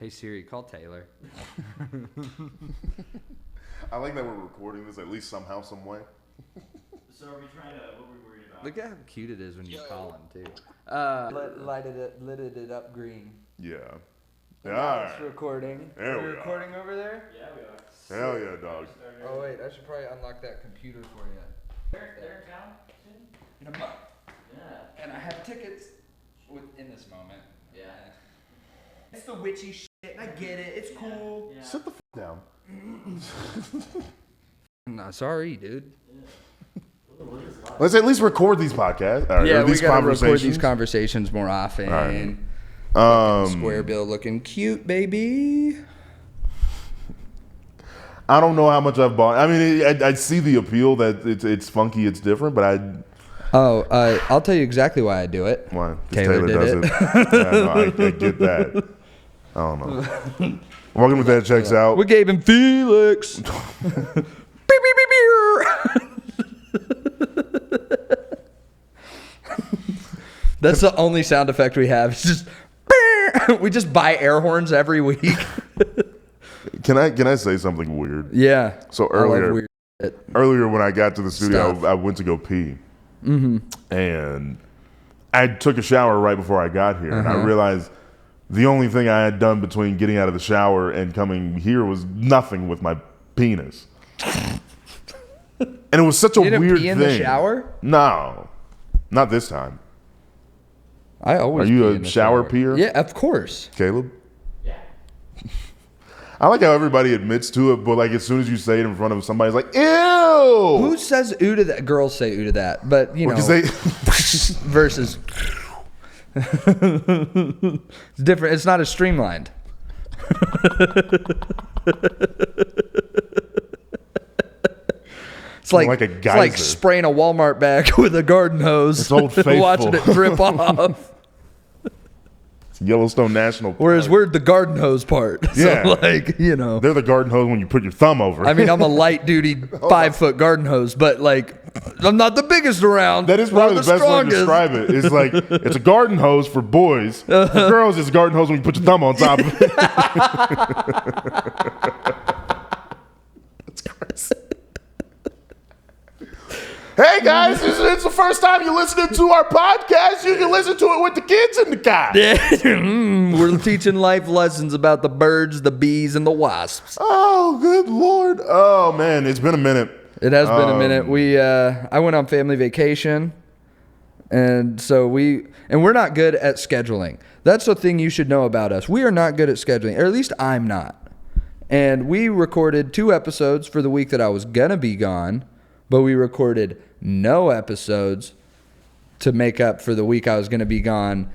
Hey Siri, call Taylor. I like that we're recording this at least somehow, some way. So are we trying to, what were we worried about? Look at how cute it is when you call him too. Lighted it up green. Yeah. Now Yeah. it's recording. There we are. recording over there? Yeah, we are. Hell yeah, dog. Oh wait, I should probably unlock that computer for you. They're in town soon? In a month. Yeah. And I have tickets in this moment. Yeah. It's the witchy shit. I get it. It's cool. Yeah. Sit the down. Nah, sorry, dude. Let's at least record these podcasts. Yeah, or these we gotta record conversations. these conversations more often. All right. Square bill looking cute, baby. I don't know how much I've bought. I mean, I see the appeal that it's funky, it's different, but I'll tell you exactly why I do it. why? 'Cause Taylor did does it. Yeah, no, I get that. I don't know. Welcome to That Checks Out. We gave him Felix. Beep, beep, beep, beep. That's the only sound effect we have. It's just we just buy air horns every week. Can I say something weird? Yeah. So I love earlier weird shit. when I got to the studio, Stuff. I went to go pee. Mm-hmm. And I took a shower right before I got here. And I realized the only thing I had done between getting out of the shower and coming here was nothing with my penis. And it was such a You didn't weird pee in thing. the shower? No. Not this time. I always. Are you pee a in the shower peer? Yeah, of course. Caleb? Yeah. I like how everybody admits to it, but like as soon as you say it in front of somebody, it's like, ew! Who says ooh to that? Girls say ooh to that, but you know. Because they Versus. It's different. It's not as streamlined. It's like a it's like geyser. spraying a Walmart bag with a garden hose. It's Old and watching Faithful. it drip off. Yellowstone National Park. Whereas we're the garden hose part. Yeah. So like, you know. They're the garden hose when you put your thumb over. I mean, I'm a light duty 5-foot garden hose, but like, I'm not the biggest around. that is but I'm probably the best way to strongest. describe it. It's like it's a garden hose for boys. For girls, it's a garden hose when you put your thumb on top of it. That's crazy. Hey guys, it's the first time you're listening to our podcast. You can listen to it with the kids in the car. We're teaching life lessons about the birds, the bees, and the wasps. Oh, good Lord. Oh, man, it's been a minute. It has been a minute. I went on family vacation, and so we're not good at scheduling. That's the thing you should know about us. We are not good at scheduling, or at least I'm not. And we recorded 2 episodes for the week that I was gonna be gone, but we recorded no episodes to make up for the week I was gonna be gone,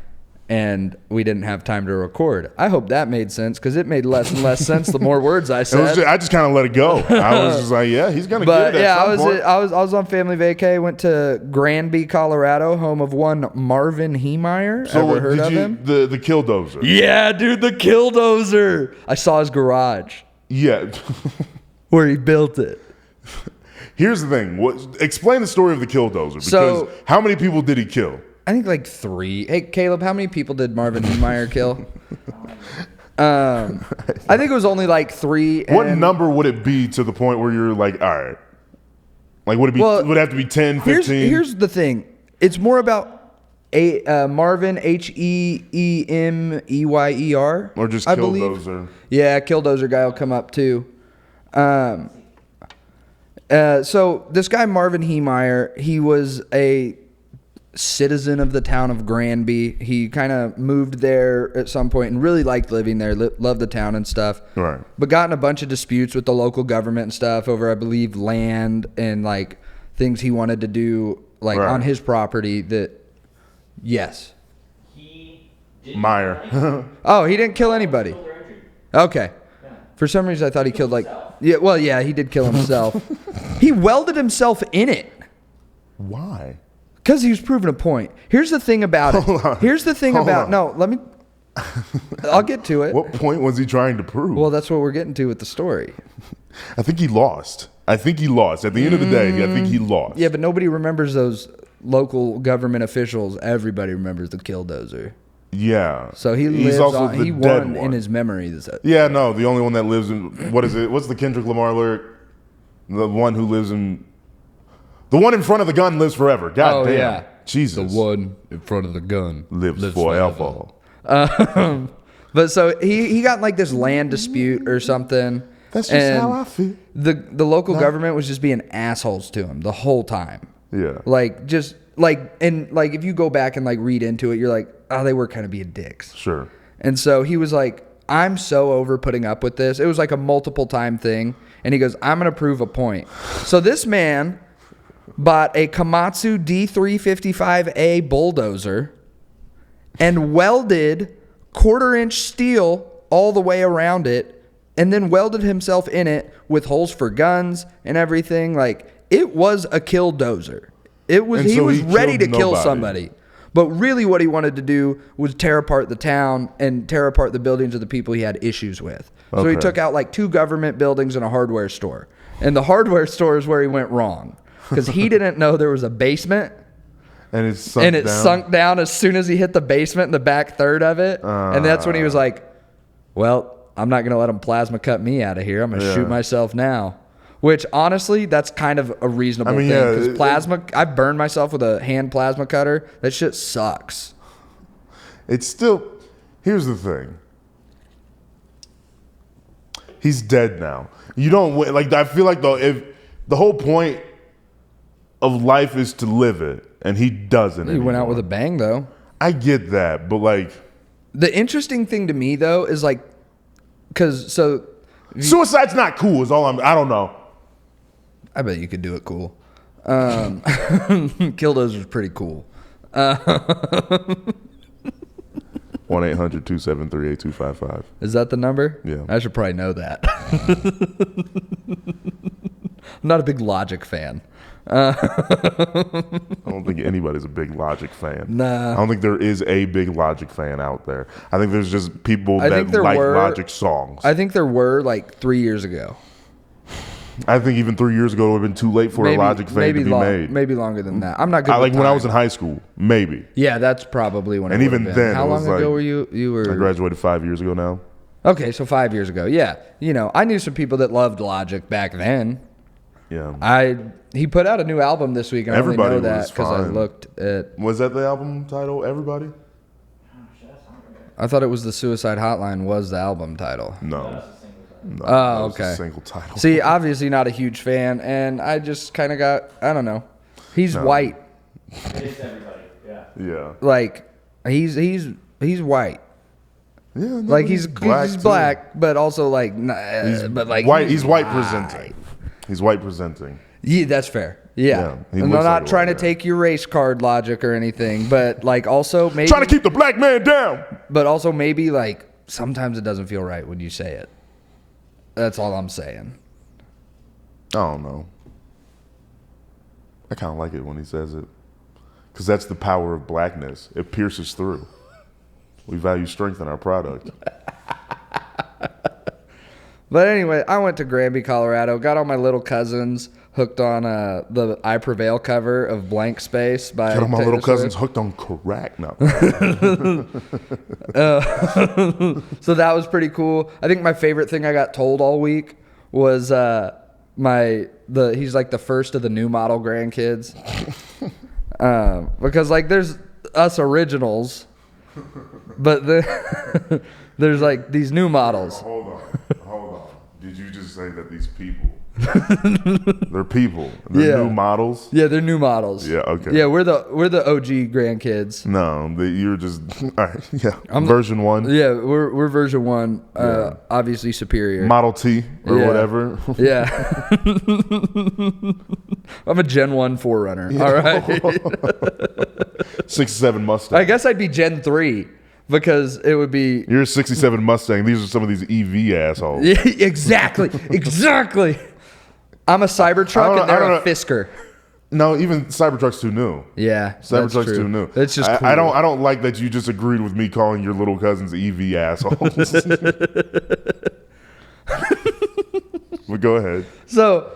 and we didn't have time to record. I hope that made sense, because it made less and less sense the more words I said. I just kind of let it go. I was just like, yeah, he's gonna But get it. yeah, At some point. I was on family vacay. Went to Granby, Colorado, home of one Marvin Heemeyer. So Ever heard did of you, him? The killdozer. Yeah, dude, the Killdozer. I saw his garage Yeah. where he built it. Here's the thing. Explain the story of the killdozer. Because So- how many people did he kill? I think like 3. Hey, Caleb, how many people did Marvin Heemeyer kill? I think it was only like 3. What and number would it be to the point where you're like, all right? Like, would it be? Well, would it have to be 10, 15? Here's the thing. It's more about Marvin, Heemeyer. Or just I believe. killdozer? Yeah, Killdozer guy will come up too. So this guy Marvin Heemeyer, he was a citizen of the town of Granby. He kind of moved there at some point and really liked living there, loved the town and stuff. Right. But got in a bunch of disputes with the local government and stuff over, I believe, land and like things he wanted to do like Right. on his property that, yes. He didn't Meyer. Oh, he didn't kill anybody. Okay. For some reason, I thought he killed like... Yeah, well, yeah, he did kill himself. He welded himself in it. Why? Because he was proving a point. Here's the thing about it. Hold on. Here's the thing Hold about... on. No, let me... I'll get to it. What point was he trying to prove? Well, that's what we're getting to with the story. I think he lost. At the end of the day, I think he lost. Yeah, but nobody remembers those local government officials. Everybody remembers the Killdozer. Yeah. So he He's lives also on, the he dead won one. in his memories. Yeah, no, the only one that lives in, what is it? What's the Kendrick Lamar lyric? The one who lives in, the one in front of the gun lives forever. God damn. Yeah. Jesus. The one in front of the gun lives forever. But so he got in like this land dispute or something. That's just and how I feel. The local government was just being assholes to him the whole time. Yeah. Like just like, and like if you go back and like read into it, you're like, oh, they were kind of being dicks. Sure. And so he was like, I'm so over putting up with this. It was like a multiple time thing. And he goes, I'm going to prove a point. So this man bought a Komatsu D355A bulldozer and welded 1/4-inch steel all the way around it, and then welded himself in it with holes for guns and everything. Like, it was a kill dozer. He was ready to kill somebody. But really what he wanted to do was tear apart the town and tear apart the buildings of the people he had issues with. So he took out like 2 government buildings and a hardware store. And the hardware store is where he went wrong, because he didn't know there was a basement. And it sunk down as soon as he hit the basement in the back third of it. And that's when he was like, well, I'm not going to let him plasma cut me out of here. I'm going to shoot myself now. Which, honestly, that's kind of a reasonable thing. Because plasma, I burned myself with a hand plasma cutter. That shit sucks. It's still, here's the thing. He's dead now. You don't, like, I feel like if the whole point of life is to live it, and he doesn't. He went out with a bang, though. I get that, but like, the interesting thing to me, though, is like, because so suicide's not cool. Is all I don't know. I bet you could do it cool. Killdozer is pretty cool. 1-800-273-8255. Is that the number? Yeah. I should probably know that. I'm not a big Logic fan. I don't think anybody's a big Logic fan. Nah. I don't think there is a big Logic fan out there. I think there's just people that like Logic songs. I think there were like 3 years ago. I think even 3 years ago it would have been too late for a Logic fan to be made. Maybe longer than that. I'm not good. Like when I was in high school, maybe. Yeah, that's probably when. And even then, how long ago were you? You were. I graduated 5 years ago now. Okay, so 5 years ago. Yeah, I knew some people that loved Logic back then. Yeah. He put out a new album this week, and Everybody I only know that because I fine. looked at. Was that the album title? Everybody? I thought it was the Suicide Hotline was the album title. No. No, Oh, that was okay. a single title. See, obviously not a huge fan, and I just kind of got, I don't know. He's white. It's everybody. Yeah. Yeah. Like he's white. Yeah. No, Like he's too. black, but also like but like white. He's white presenting. He's white presenting. Yeah, that's fair. Yeah. he I'm looks not like trying to one, take your race card logic or anything, but like also maybe Trying to keep the black man down. but also maybe like sometimes it doesn't feel right when you say it. That's all I'm saying. I don't know. I kind of like it when he says it. Because that's the power of blackness. It pierces through. We value strength in our product. But anyway, I went to Granby, Colorado, got all my little cousins hooked on the I Prevail cover of Blank Space by Got all my Taylor little cousins Swift. hooked on crack now. So that was pretty cool. I think my favorite thing I got told all week was he's like the first of the new model grandkids. Because like there's us originals, but there's like these new models. Hold on. Did you just say that these people? They're people. They're new models. Yeah, they're new models. Yeah, okay. Yeah, we're the OG grandkids. No, you're just all right. Yeah, version 1. Yeah, we're version 1. Obviously superior. Model T or whatever. Yeah. I'm a Gen 1 forerunner. All right. 67 Mustang. I guess I'd be Gen 3 because it would be. You're a 67 Mustang. These are some of these EV assholes. Yeah, exactly. I'm a Cybertruck and they're a Fisker. No, even Cybertruck's too new. Yeah, Cybertruck's too new. It's just cool. I don't like that you just agreed with me calling your little cousins EV assholes. But go ahead. So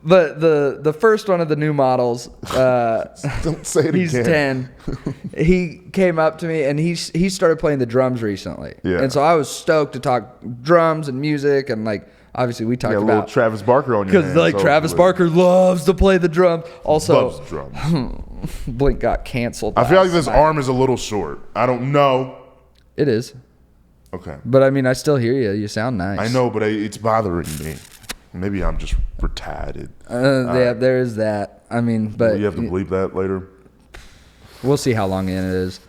But the first one of the new models, Don't say it he's again. 10. He came up to me and he started playing the drums recently. Yeah. And so I was stoked to talk drums and music and like obviously we talked You got a little about Travis Barker on your because hands. like Travis Barker loves to play the drum. Also, loves drums. Blink got canceled. I feel like last this night. arm is a little short. I don't know. It is, Okay. but I mean I still hear you. You sound nice. I know, but it's bothering me. Maybe I'm just retarded. Yeah, there is that. I mean, but You have to bleep that later. we'll see how long in it is.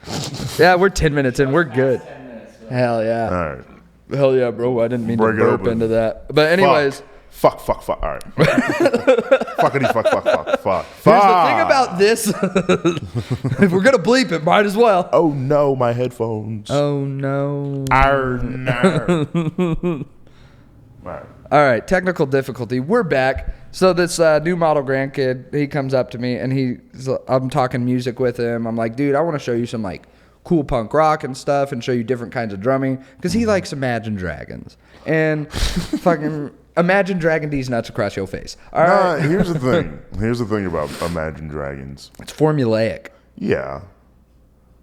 Yeah, we're 10 minutes in. We're good. 10 minutes. Hell yeah. All right. Hell yeah, bro. I didn't mean Break it to burp open. into that. But anyways, Fuck. All right. Fuckity fuck. here's the thing about this. If we're going to bleep it, might as well. Oh no, my headphones. Oh, no. Arr, no. All right. All right, technical difficulty. We're back. So this new model grandkid, he comes up to me and I'm talking music with him. I'm like, dude, I want to show you some like cool punk rock and stuff and show you different kinds of drumming because he likes Imagine Dragons and fucking Imagine Dragon D's nuts across your face. All right, Here's the thing. Here's the thing about Imagine Dragons. it's formulaic. Yeah.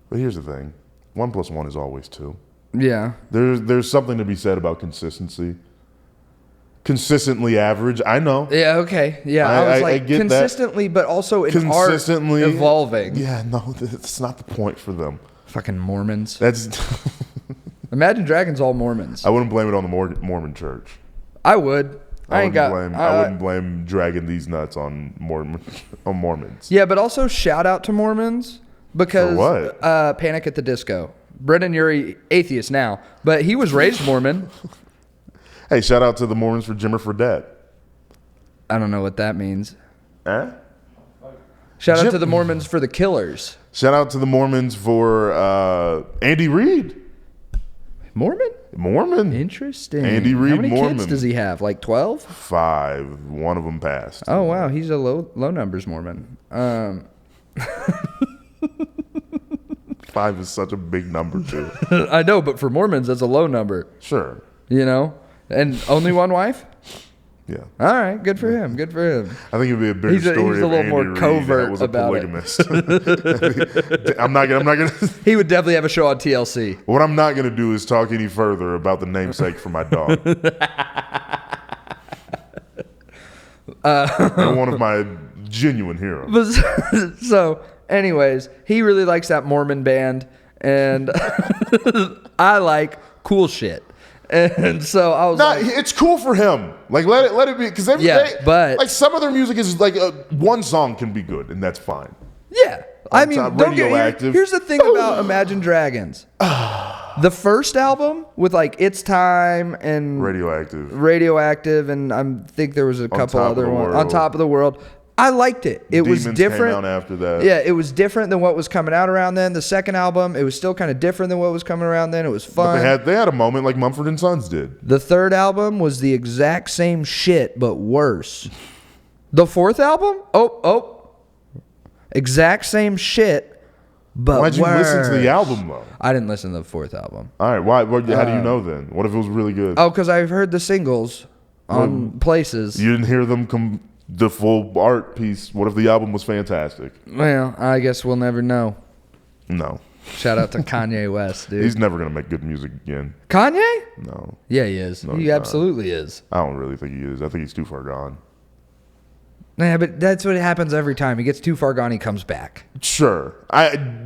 But here's the thing. 1 + 1 is always 2. Yeah. There's something to be said about consistency. Consistently average. I know. Yeah. Okay. Yeah. I was like get that. consistently, but also in Consistently art evolving. Yeah, no, that's not the point for them. Fucking Mormons. That's Imagine Dragons all Mormons. I wouldn't blame it on the Mormon church. I would. I wouldn't blame dragging these nuts on Mormons. Yeah, but also shout out to Mormons because For what? Panic at the Disco. Brendan Urie, atheist now, but he was raised Mormon. Hey, shout out to the Mormons for Jimmer Fredette. I don't know what that means. Eh? Shout out Jim- to the Mormons for the Killers. Shout out to the Mormons for Andy Reid. Mormon. Interesting. Andy Reid, How many Mormon. kids does he have? Like 12? 5. One of them passed. Oh, wow. He's a low numbers Mormon. 5 is such a big number, too. I know, but for Mormons, that's a low number, Sure. you know? And only one wife? Yeah. All right. Good for him. Good for him. I think it'd be a bigger He's a story little if Andy more Reid covert was a about it. polygamist. I'm not gonna. He would definitely have a show on TLC. What I'm not gonna do is talk any further about the namesake for my dog. And one of my genuine heroes. So, anyways, he really likes that Mormon band, and I like cool shit. And so I was like, It's cool for him. Like let it be because but like some of their music is like one song can be good and that's fine. yeah. I mean, top, don't get Radioactive. here's the thing about Imagine Dragons. The first album with like It's Time and Radioactive. and I think there was a couple Top of other the ones World. On Top of the World. I liked it. It was Demons different. Came out after that. Yeah, it was different than what was coming out around then. The second album, it was still kind of different than what was coming around then. It was fun. But they had a moment like Mumford & Sons did. The third album was the exact same shit, but worse. The fourth album? Exact same shit, but Why'd you worse. listen to the album though? I didn't listen to the fourth album. All right, why? How do you know then? What if it was really good? Oh, because I've heard the singles on places. You didn't hear them the full art piece. What if the album was fantastic? Well, I guess we'll never know. No. Shout out to Kanye West, dude. He's never going to make good music again. Kanye? No. Yeah, he is. No, He he's not. absolutely is. I don't really think he is. I think he's too far gone. Yeah, but that's what happens every time. He gets too far gone, he comes back. Sure.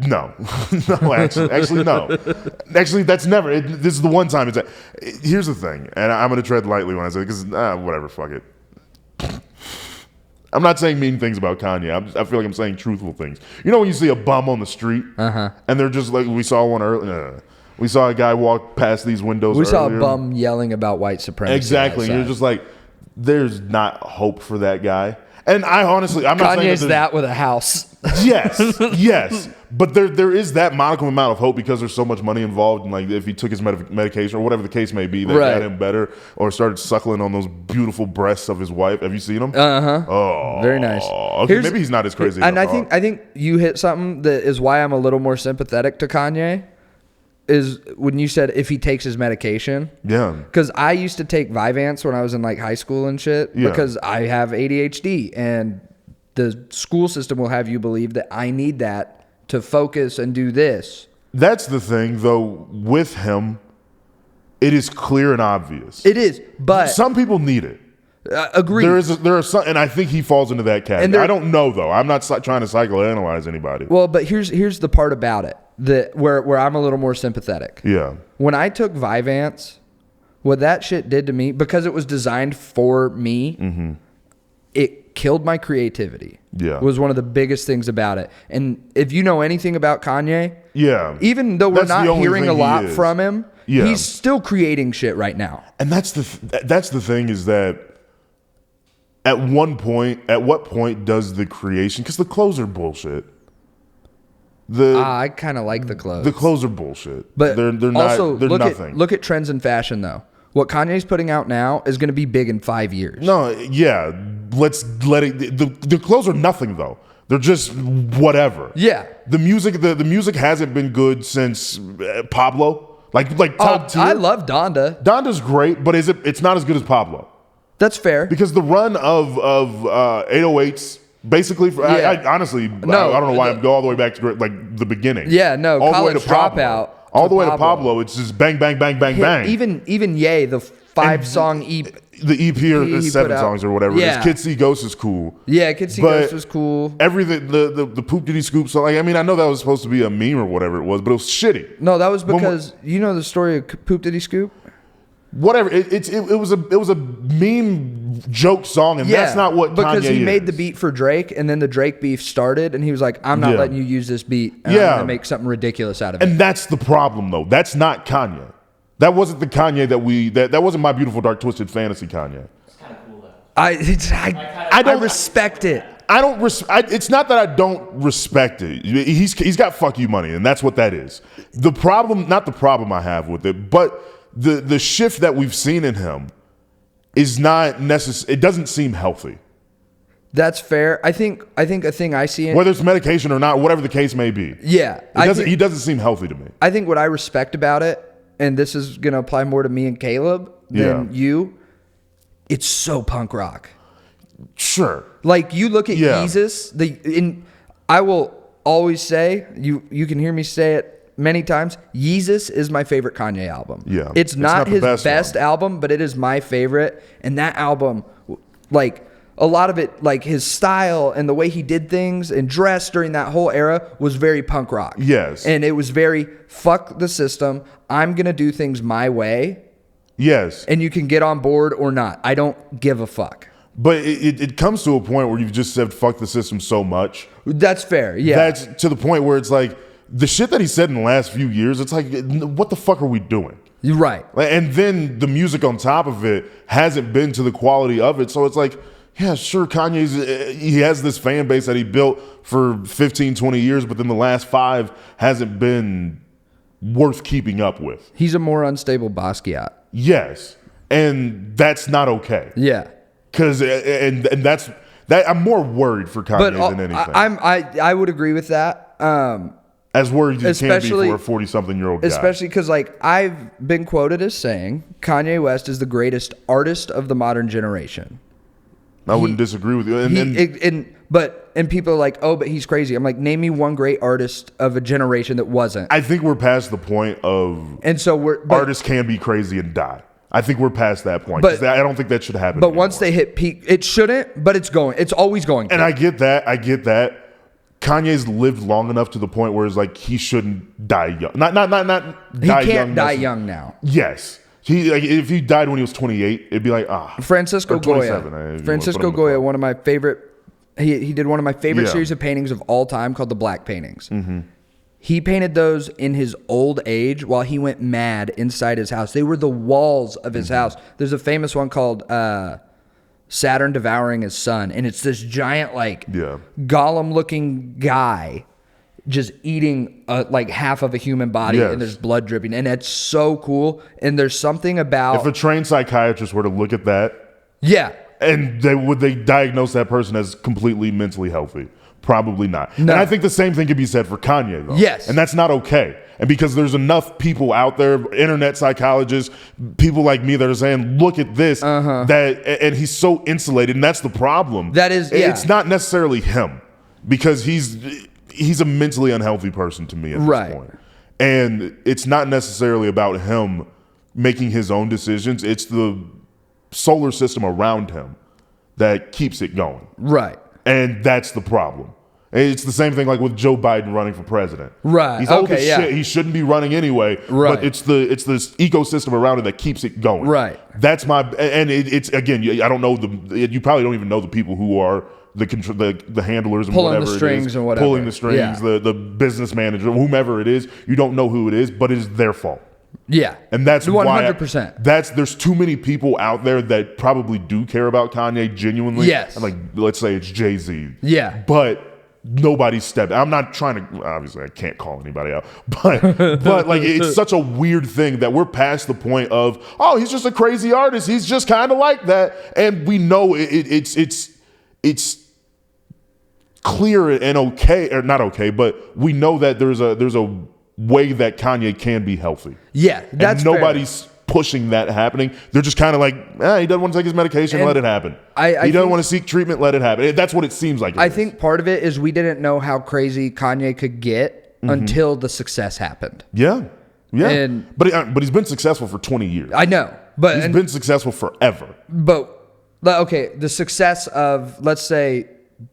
No. No, actually, no. Actually, that's never. This is the one time. Here's the thing, and I'm going to tread lightly when I say it, because whatever, fuck it. I'm not saying mean things about Kanye. I feel like I'm saying truthful things. You know when you see a bum on the street, and they're just like, we saw one earlier. We saw a guy walk past these windows We saw earlier. a bum yelling about white supremacy. Exactly. outside. You're just like, there's not hope for that guy. And I honestly, I'm not saying Kanye's that with a house. Yes. But there is that modicum amount of hope because there's so much money involved. And like if he took his medication or whatever the case may be, that got him better or started suckling on those beautiful breasts of his wife. Have you seen them? Oh, Very nice. Okay, maybe he's not as crazy. And I think you hit something that is why I'm a little more sympathetic to Kanye. is when you said if he takes his medication. Yeah. Because I used to take Vyvanse when I was in like high school and shit. Yeah. Because I have ADHD, and the school system will have you believe that I need that to focus and do this. That's the thing, though. With him, it is clear and obvious. It is, but Some people need it. Agreed. There are some, and I think he falls into that category. I don't know though. I'm not trying to psychoanalyze anybody. Well, but here's the part about it that where I'm a little more sympathetic. Yeah. When I took Vyvanse, what that shit did to me, because it was designed for me, it killed my creativity. Yeah. Was one of the biggest things about it. And if you know anything about Kanye, Yeah. even though we're That's the not only hearing a thing he lot is. from him, Yeah. he's still creating shit right now. And that's the thing is that at what point does the creation? Because the clothes are bullshit. I kind of like the clothes. The clothes are bullshit. But they're also, not. They're nothing. Look at trends in fashion, though. What Kanye's putting out now is going to be big in 5 years. No, yeah. Let's let it. The clothes are nothing though. They're just whatever. Yeah. The music hasn't been good since Pablo. Like top tier. I love Donda. Donda's great, but it's not as good as Pablo. That's fair. Because the run of 808s, basically, I honestly, No, I don't know why I'm going all the way back to like the beginning. Yeah, no, all the way to College Pablo. Dropout All to the way to Pablo. Pablo, it's just bang, bang, bang, bang, bang. Even Ye, the 5-song EP. The EP or he 7 put out. songs or whatever. Yeah. Yeah. Kids See Ghosts is cool. Yeah, Kids See But Ghosts was cool. Everything, the Poop Diddy Scoop song. Like, I mean, I know that was supposed to be a meme or whatever it was, but it was shitty. No, that was because you know the story of Poop Diddy Scoop. Whatever. It was a meme joke song, and that's not what because Kanye he made is. the beat for Drake, and then the Drake beef started, and he was like, "I'm not Yeah. letting you use this beat. And Yeah. I'm gonna make something ridiculous out of it." And that's the problem, though. That's not Kanye. That wasn't the Kanye that wasn't My Beautiful Dark Twisted Fantasy Kanye. It's kind of cool though. I respect it. It's not that I don't respect it. He's got fuck you money, and that's what that is. The problem, not the problem I have with it, but the shift that we've seen in him is not necessary. It doesn't seem healthy. That's fair. I think a thing I see in Whether it's medication or not, whatever the case may be. yeah, He doesn't seem healthy to me. I think what I respect about it, and this is gonna apply more to me and Caleb than you, it's so punk rock. Sure. Like you look at Yeah. Yeezus, I will always say, you can hear me say it many times, Yeezus is my favorite Kanye album. Yeah. It's not his the best one. album, but it is my favorite. And that album, like a lot of it, like his style and the way he did things and dressed during that whole era was very punk rock. Yes. And it was very fuck the system. I'm going to do things my way. Yes. And you can get on board or not. I don't give a fuck. But it comes to a point where you've just said fuck the system so much. That's fair. Yeah. That's to the point where it's like the shit that he said in the last few years, it's like, what the fuck are we doing? You're right. And then the music on top of it hasn't been to the quality of it. So it's like, yeah, sure, he has this fan base that he built for 15, 20 years, but then the last 5 hasn't been worth keeping up with. He's a more unstable Basquiat. Yes. And that's not okay. Yeah. Because and that's that. I'm more worried for Kanye than anything. I would agree with that. As worried as you can be especially- for a 40-something-year-old guy. Especially because like I've been quoted as saying Kanye West is the greatest artist of the modern generation. I wouldn't disagree with you. And people are like, oh, but he's crazy. I'm like, name me one great artist of a generation that wasn't. I think we're past the point of And so artists can be crazy and die. I think we're past that point. But- I don't think that should happen But anymore. once they hit peak, it shouldn't. But it's going. It's always going. And I get that. Kanye's lived long enough to the point where it's like he shouldn't die young. Not He die young. can't die young now. Yes. If he died when he was 28, it'd be like, Francisco or 27, Goya. if you Francisco wanna put him in the Goya, one of my favorite. He did one of my favorite Yeah. series of paintings of all time called the Black Paintings. Mm-hmm. He painted those in his old age while he went mad inside his house. They were the walls of his house. There's a famous one called Saturn Devouring His Son, and it's this giant like golem-looking guy just eating like half of a human body, and there's blood dripping, and it's so cool. And there's something about If a trained psychiatrist were to look at that, yeah. and they diagnose that person as completely mentally healthy, Probably not. No. And I think the same thing could be said for Kanye, though. Yes. And that's not okay. And because there's enough people out there, internet psychologists, people like me that are saying, look at this, and he's so insulated, and that's the problem. That is, It's not necessarily him, because he's a mentally unhealthy person to me at this point. And it's not necessarily about him making his own decisions. It's the solar system around him that keeps it going. Right. And that's the problem. It's the same thing like with Joe Biden running for president. Right. He's old as shit. He shouldn't be running anyway. Right. But it's this ecosystem around it that keeps it going. Right. That's my, and it's again, I don't know you probably don't even know the people who are the handlers and pulling whatever the strings it is, and whatever. pulling the strings, the business manager, whomever it is. You don't know who it is, but it is their fault. Yeah. And that's 100%. There's too many people out there that probably do care about Kanye genuinely. Yes. And like, let's say it's Jay-Z. Yeah. But nobody stepped. I'm not trying to, obviously I can't call anybody out, but like it's such a weird thing that we're past the point of, oh, he's just a crazy artist. He's just kind of like that. And we know it's clear and okay, or not okay, but we know that there's a way that Kanye can be healthy. Yeah, that's and nobody's pushing that happening. They're just kind of like, he doesn't want to take his medication, let it happen. He doesn't want to seek treatment, let it happen. That's what it seems like. I think part of it is we didn't know how crazy Kanye could get until the success happened. Yeah. And, but he's been successful for 20 years. I know, but he's been successful forever. But okay, the success of, let's say,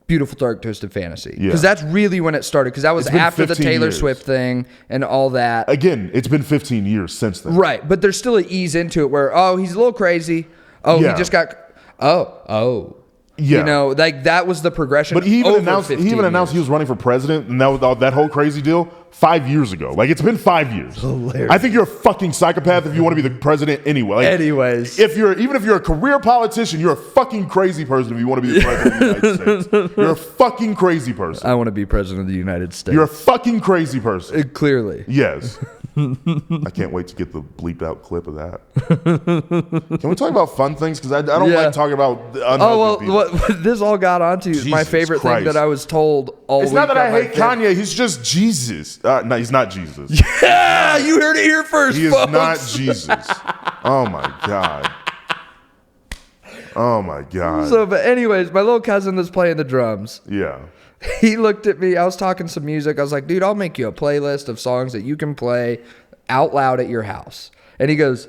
Beautiful Dark Twisted Fantasy, because that's really when it started, because that was after the Taylor Swift thing and all that. Again, it's been 15 years since then. Right, but there's still an ease into it where, he's a little crazy. He just got, yeah. You know, like that was the progression. But he even over announced he was running for president, and that whole crazy deal 5 years ago. Like, it's been 5 years. Hilarious. I think you're a fucking psychopath if you want to be the president anyway. Like, anyways, even if you're a career politician, you're a fucking crazy person if you want to be the president of the United States. You're a fucking crazy person. I want to be president of the United States. You're a fucking crazy person. Clearly. Yes. I can't wait to get the bleeped out clip of that. Can we talk about fun things? Because I don't like talking about unhealthy people. What this all got onto is my favorite thing that I was told all week. It's not that I hate Kanye. He's just Jesus. No, he's not Jesus. Yeah, you heard it here first, He is folks. not Jesus. Oh, my God. Oh, my God. So, but anyways, my little cousin that's playing the drums. Yeah. He looked at me. I was talking some music. I was like, dude, I'll make you a playlist of songs that you can play out loud at your house. And he goes,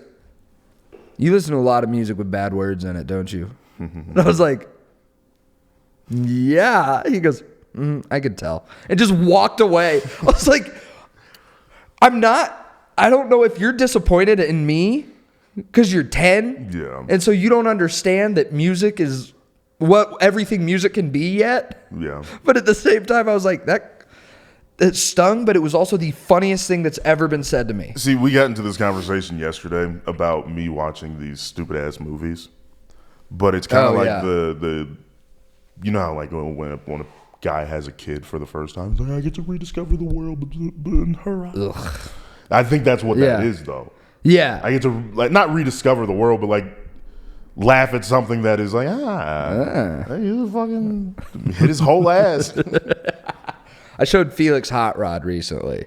you listen to a lot of music with bad words in it, don't you? And I was like, yeah. He goes, I could tell. And just walked away. I was like, I don't know if you're disappointed in me because you're 10. Yeah. And so you don't understand that music is what everything music can be yet. Yeah. But at the same time, I was like, it stung, but it was also the funniest thing that's ever been said to me. See, we got into this conversation yesterday about me watching these stupid ass movies, but it's kind of like the you know how like when a guy has a kid for the first time, he's like, I get to rediscover the world, but in her eyes. Ugh. I think that's what that is, though. Yeah, I get to like not rediscover the world, but like laugh at something that is like, he fucking hit his whole ass. I showed Felix Hot Rod recently.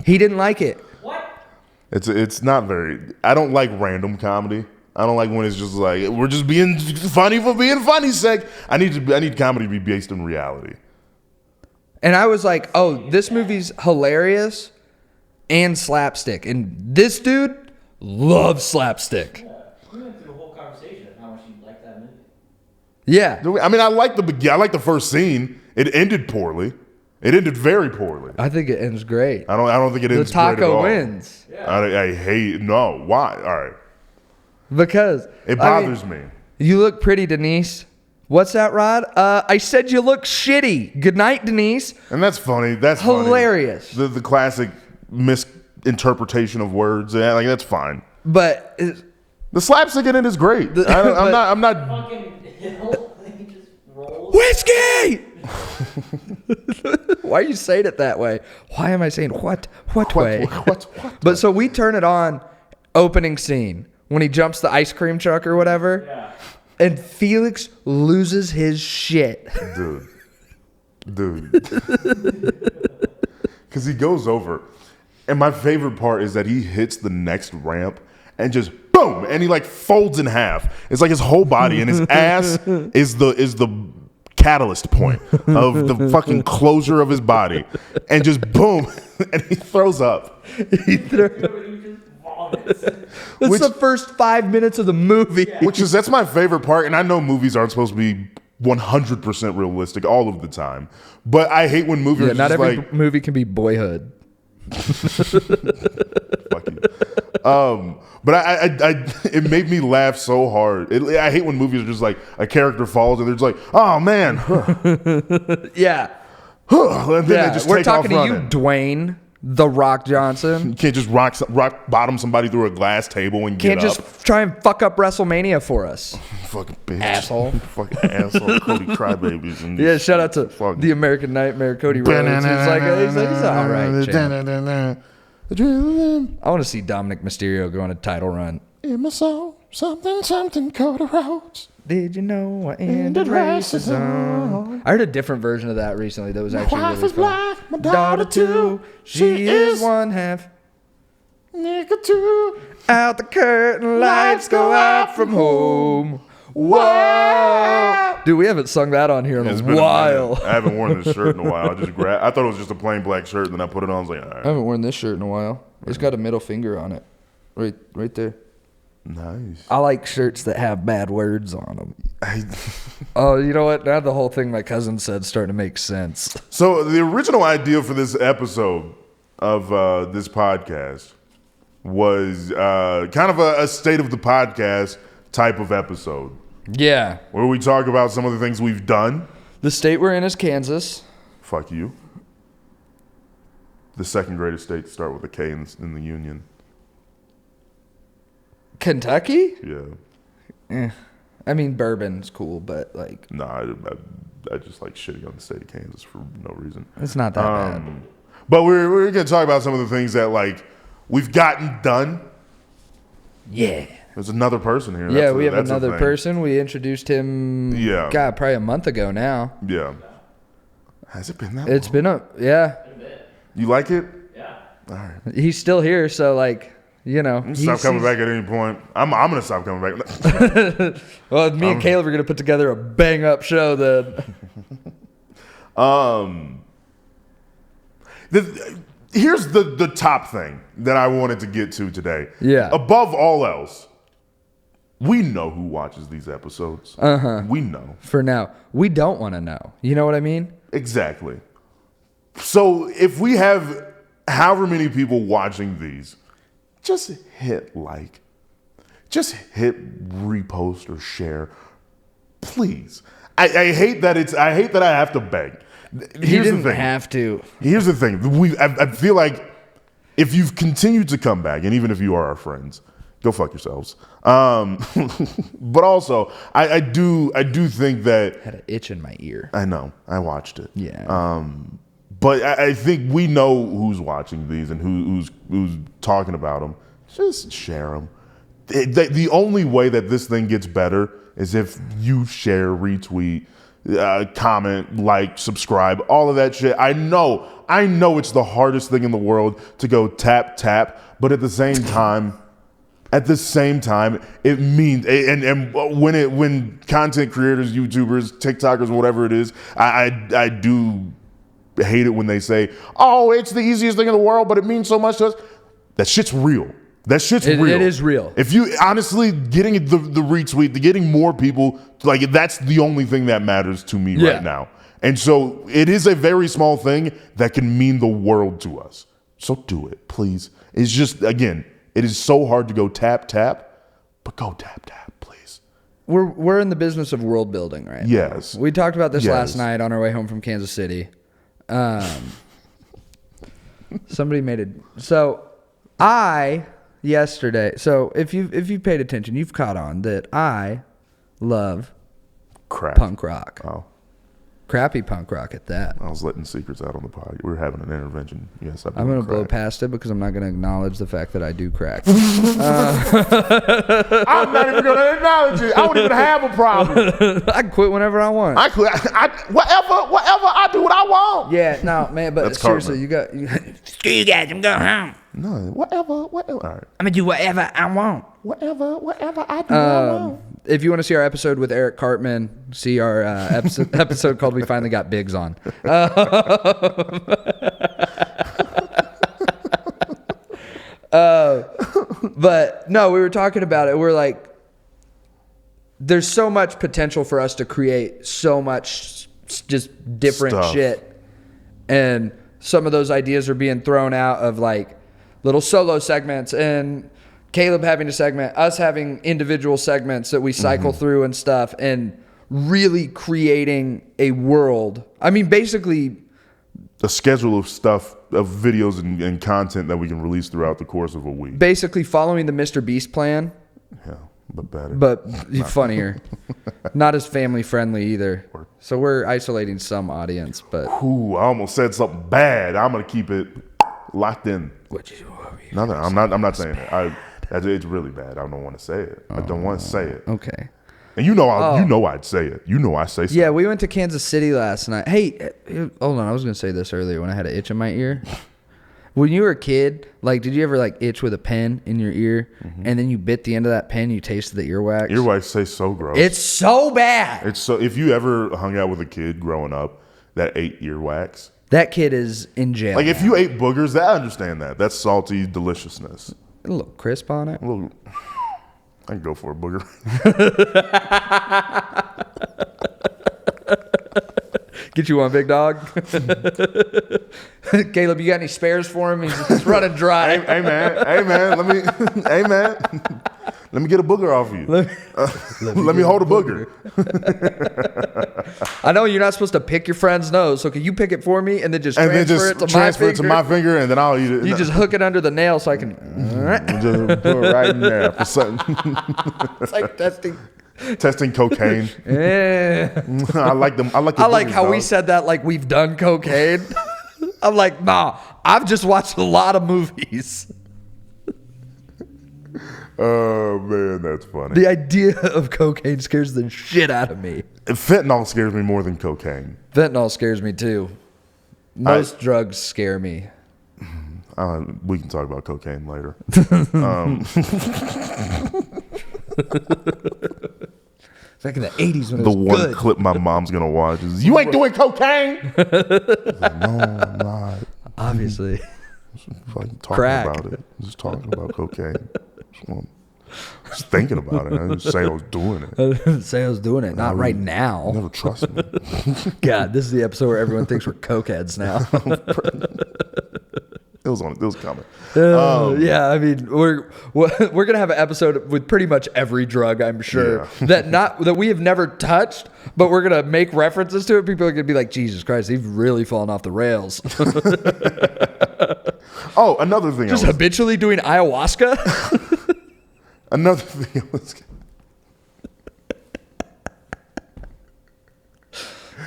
He didn't like it. What? It's not very. I don't like random comedy. I don't like when it's just like we're just being funny for being funny's sake. I need comedy to be based in reality. And I was like, oh, this movie's hilarious and slapstick. And this dude loves slapstick. We went through a whole conversation of how much you like that movie. Yeah. I mean, I like the first scene. It ended poorly. It ended very poorly. I think it ends great. I don't think it ends great at all. The taco wins. Yeah. I hate no. Why? All right. Because It bothers me. You look pretty, Denise. What's that, Rod? I said you look shitty. Good night, Denise. And that's funny. That's hilarious. Funny. The classic misinterpretation of words. Yeah, like that's fine. But the slapstick in it is great. I'm not. Fucking hill. He just rolls. Whiskey. Why are you saying it that way? Why am I saying what way? What? But so we turn it on. Opening scene when he jumps the ice cream truck or whatever. Yeah. And Felix loses his shit. Dude. Dude. Because he goes over. And my favorite part is that he hits the next ramp and just boom, and he like folds in half. It's like his whole body and his ass is the catalyst point of the fucking closure of his body, and just boom, and he throws up. It's the first 5 minutes of the movie. That's my favorite part, and I know movies aren't supposed to be 100% realistic all of the time, but I hate when movies. Yeah, not every like, movie can be Boyhood. Fuck you. But it made me laugh so hard. I hate when movies are just like a character falls and they're just like, oh man, Yeah. and then they just We're take talking off to you, running. Dwayne The Rock Johnson. You can't just rock bottom somebody through a glass table and Can't get up. just try and fuck up WrestleMania for us. Fucking bitch. Asshole. Fucking asshole. Cody Crybabies. And Yeah, shout out to fuck. the American Nightmare, Cody Rhodes. He's all right, champ. I want to see Dominic Mysterio go on a title run. In my soul, something Cody Rhodes. Did you know I ended racism? I heard a different version of that recently that was actually wife really is fun. black, my Daughter too, she is one half. Nigga too. Out the curtain, lights go out from home. Whoa! Dude, we haven't sung that on here in It's a been a while. minute. I haven't worn this shirt in a while. I thought it was just a plain black shirt, and then I put it on. I was like, all I right. haven't worn this shirt in a while. It's got a middle finger on it. Right there. Nice. I like shirts that have bad words on them. Oh, you know what? Now the whole thing my cousin said starting to make sense. So the original idea for this episode of this podcast was kind of a state of the podcast type of episode, Yeah. where we talk about some of the things we've done. The state we're in is Kansas. Fuck you. The second greatest state to start with a K in the Union. Kentucky? Yeah. I mean, bourbon's cool, but like, Nah, I just like shitting on the state of Kansas for no reason. it's not that bad. But we're going to talk about some of the things that like we've gotten done. Yeah. There's another person here. Yeah, we have that's a another thing. person. We introduced him, Yeah. God, probably a month ago now. Yeah. Has it been that It's long? yeah. You like it? Yeah. All right. He's still here, so like, you know. Stop coming back at any point. I'm going to stop coming back. Well, me and Caleb are going to put together a bang up show then. Here's the top thing that I wanted to get to today. Yeah. Above all else, we know who watches these episodes. We know. For now. We don't want to know. You know what I mean? Exactly. So if we have however many people watching these, just hit like. Just hit repost or share. Please. I hate that I have to beg. He didn't have to. Here's the thing. I feel like if you've continued to come back, and even if you are our friends, go fuck yourselves. But also, I do think that Had an itch in my ear. I know I watched it. Yeah. But I think we know who's watching these and who's talking about them. Just share them. The only way that this thing gets better is if you share, retweet, comment, like, subscribe, all of that shit. I know it's the hardest thing in the world to go tap, but at the same time, it means and when content creators, YouTubers, TikTokers, whatever it is, I do hate it when they say, "Oh, it's the easiest thing in the world, but it means so much to us." That shit's real. That shit's real. It is real. If you honestly getting the retweet, getting more people, like that's the only thing that matters to me right now. And so it is a very small thing that can mean the world to us. So do it, please. It's just, again, it is so hard to go tap, but go tap, please. We're in the business of world building right now. Yes. We talked about this Yes. last night on our way home from Kansas City. Somebody made it. So yesterday, so if you paid attention, you've caught on that I love Crap. punk rock. Oh. Crappy punk rock at that. I was letting secrets out on the pod. We were having an intervention. Yes, I'm going to blow past it because I'm not going to acknowledge the fact that I do crack. I'm not even going to acknowledge it. I don't even have a problem. I can quit whenever I want. Whatever I do what I want. Yeah, no, man, but That's seriously, Cartman. you screw you guys, I'm going home. No, whatever. All right. I'm going to do whatever I want. Whatever I do I want. If you want to see our episode with Eric Cartman, see our episode called We Finally Got Biggs on. But no, we were talking about it. We're like, there's so much potential for us to create so much just different Stuff. shit. And some of those ideas are being thrown out of like little solo segments, and Caleb having a segment, us having individual segments that we cycle through and stuff, and really creating a world. I mean, basically A schedule of stuff, of videos and content that we can release throughout the course of a week. basically following the Mr. Beast plan, Yeah, but better. but funnier. Not as family friendly either. So we're isolating some audience, but Ooh, I almost said something bad. I'm gonna keep it locked in. No, I'm not saying it. It's really bad. I don't want to say it. I don't want to say it. okay. And you know I'd say it. You know I say something. Yeah, we went to Kansas City last night. Hey, hold on. I was going to say this earlier when I had an itch in my ear. When you were a kid, like, did you ever like itch with a pen in your ear, and then you bit the end of that pen, you tasted the earwax? Earwax tastes so gross. It's so bad. It's so. If you ever hung out with a kid growing up that ate earwax, That kid is in jail. like if you ate boogers, I understand that. That's salty deliciousness. a little crisp on it. A little, I can go for a booger. Get you one, big dog. Caleb, you got any spares for him? He's just running dry. Hey man, let me get a booger off you. Let me hold a booger. I know you're not supposed to pick your friend's nose, so can you pick it for me and then just transfer it to my finger? And then I'll eat it. You just hook it under the nail so I can. just put it right in there for something. It's like testing. Testing cocaine. Yeah. I like them. I like how dog. we said that like we've done cocaine. I'm like, nah, I've just watched a lot of movies. Oh man, that's funny. The idea of cocaine scares the shit out of me. Fentanyl scares me more than cocaine. Fentanyl scares me too. Most drugs scare me. We can talk about cocaine later. Back in the 80s when it The was one good. clip my mom's gonna watch is, "You ain't doing cocaine." Like, no, I'm not. Obviously. Fucking talking Crack. about it. Just talking about cocaine. Just thinking about it. I didn't say I was doing it. Say I was doing it. Not right now. Never trust me. God, this is the episode where everyone thinks we're cokeheads now. It was coming. Yeah, I mean, we're gonna have an episode with pretty much every drug, I'm sure, Yeah. that we have never touched, but we're gonna make references to it. People are gonna be like, Jesus Christ, they've really fallen off the rails. Oh, another thing. Just habitually doing ayahuasca. Another thing.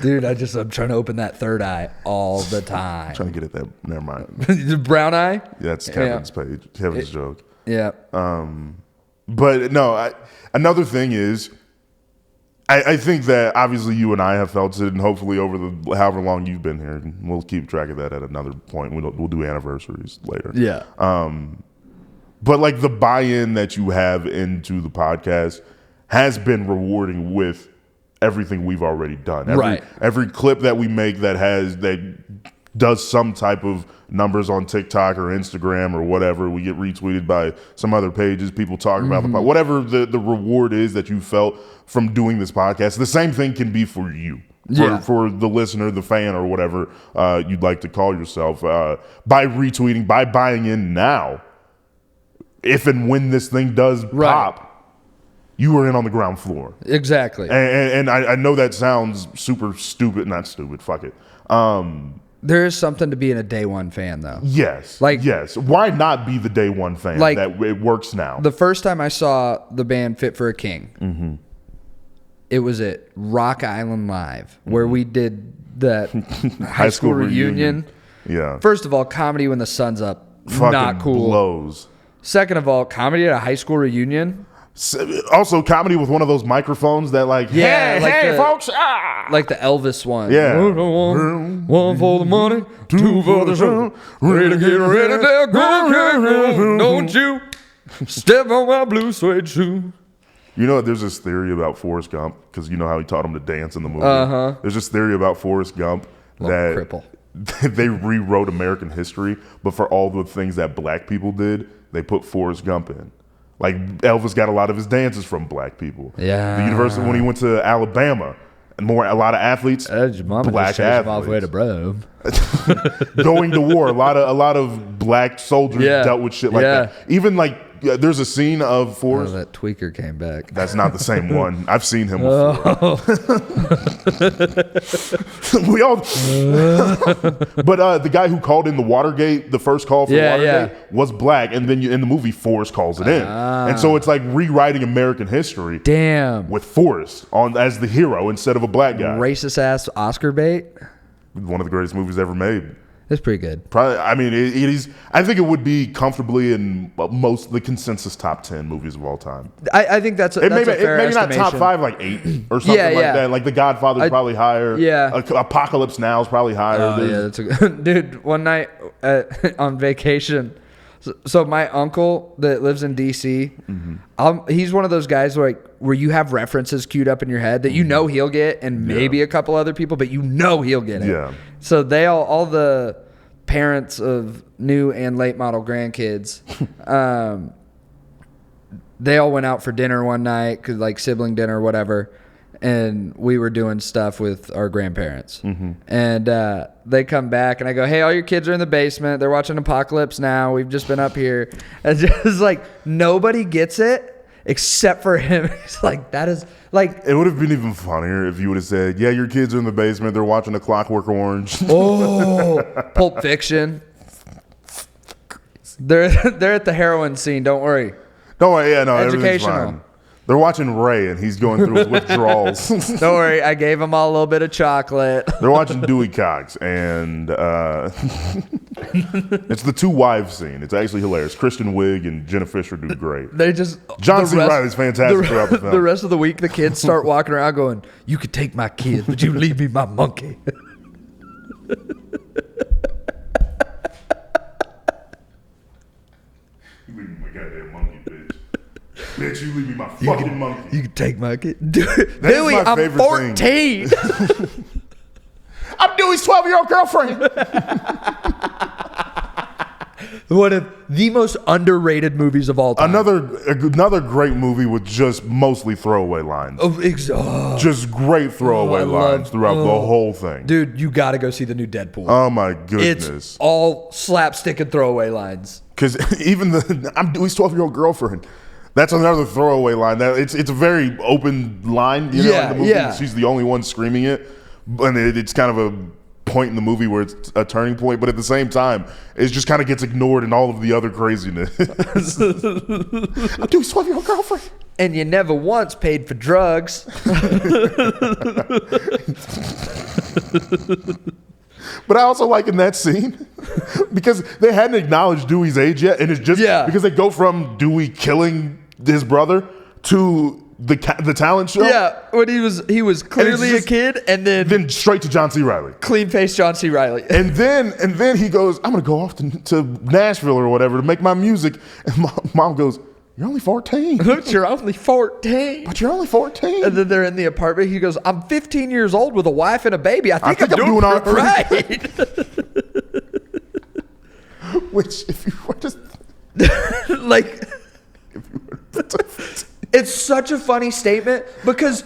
Dude, I'm trying to open that third eye all the time. Trying to get at that. Never mind. The brown eye? That's Kevin's page. Kevin's joke. Yeah. But no, another thing is, I think that obviously you and I have felt it, and hopefully over the however long you've been here, and we'll keep track of that at another point. We'll do anniversaries later. Yeah. But like the buy-in that you have into the podcast has been rewarding with everything we've already done. Every clip that we make that does some type of numbers on TikTok or Instagram or whatever, we get retweeted by some other pages, people talking about whatever the reward is that you felt from doing this podcast. The same thing can be for you. For the listener, the fan, or whatever you'd like to call yourself, by retweeting, by buying in now. If and when this thing does pop, you are in on the ground floor. Exactly. And I know that sounds super stupid. Not stupid. Fuck it. There is something to being a day one fan, though. Yes. Yes. Why not be the day one fan? That it works now. The first time I saw the band Fit for a King, It was at Rock Island Live where we did that high school reunion. Yeah. First of all, comedy when the sun's up, Fucking not cool. blows. Second of all, comedy at a high school reunion. Also, comedy with one of those microphones that Yeah, like hey, the- folks. Like the Elvis one. Yeah. One for the money, two for the show. Ready to get ready to go. Don't you step on my blue suede shoe. You know, there's this theory about Forrest Gump, because you know how he taught him to dance in the movie. Uh-huh. There's this theory about Forrest Gump that Cripple. they rewrote American history, but for all the things that black people did, they put Forrest Gump in. Like Elvis got a lot of his dances from black people. Yeah. The university, when he went to Alabama, and a lot of athletes, Your mama black just chased him off way athletes. to bro. Going to war. A lot of black soldiers Yeah. dealt with shit like Yeah. that. Even there's a scene of Oh, Forrest. that tweaker came back. That's not the same one. I've seen him before. We all. But the guy who called in the first call for Watergate, was black, and then in the movie Forrest calls it in, and so it's like rewriting American history. Damn. With Forrest as the hero instead of a black guy. Racist ass Oscar bait. One of the greatest movies ever made. It's pretty good. Probably, I mean, it is. I think it would be comfortably in most of the consensus top 10 movies of all time. I think that's a Maybe fair not top estimation. 5, like 8 or something like that. Like The Godfather's probably higher. Yeah. Apocalypse Now is probably higher. Oh, yeah, that's a good dude. One night on vacation, so my uncle that lives in DC, he's one of those guys where you have references queued up in your head that you know he'll get, and maybe a couple other people, but you know he'll get it. Yeah. So they all the parents of new and late model grandkids, they all went out for dinner one night, like sibling dinner or whatever. And we were doing stuff with our grandparents. And they come back, and I go, hey, all your kids are in the basement. They're watching Apocalypse Now. We've just been up here. And just like, nobody gets it except for him. He's like, that is like... It would have been even funnier if you would have said, yeah, your kids are in the basement. They're watching A Clockwork Orange. Oh, Pulp Fiction. They're at the heroin scene. Don't worry. Don't worry. Yeah, no, everything's Educational. fine. They're watching Ray, and he's going through his withdrawals. Don't worry. I gave them all a little bit of chocolate. They're watching Dewey Cox, and it's the two wives scene. It's actually hilarious. Kristen Wiig and Jenna Fisher do great. They just... John C. Reilly's fantastic throughout the film. The rest of the week, the kids start walking around going, you could take my kids, but you leave me my monkey. You leave me my goddamn monkey, bitch. Bitch, you leave me my fucking monkey. You could take my kid. Dewey, my I'm favorite 14. I'm Dewey's 12-year-old girlfriend. One of the most underrated movies of all time. Another great movie with just mostly throwaway lines. Just great throwaway lines throughout the whole thing. Dude, you got to go see the new Deadpool. Oh my goodness. It's all slapstick and throwaway lines. Because even I'm Dewey's 12-year-old girlfriend. That's another throwaway line. It's a very open line. You know, in the movie, she's the only one screaming it. And it's kind of a point in the movie where it's a turning point, but at the same time, it just kind of gets ignored in all of the other craziness. I'm Dewey's 12-year-old girlfriend. And you never once paid for drugs. But I also like in that scene because they hadn't acknowledged Dewey's age yet, and it's just because they go from Dewey killing his brother to the talent show. Yeah, when he was clearly a kid, and then straight to John C. Reilly, clean face John C. Reilly, and then he goes, "I'm gonna go off to Nashville or whatever to make my music," and mom goes, "You're only 14. You're only 14. But you're only 14." And then they're in the apartment. He goes, "I'm 15 years old with a wife and a baby. I think I'm doing all right." Which, if you were to like, it's such a funny statement because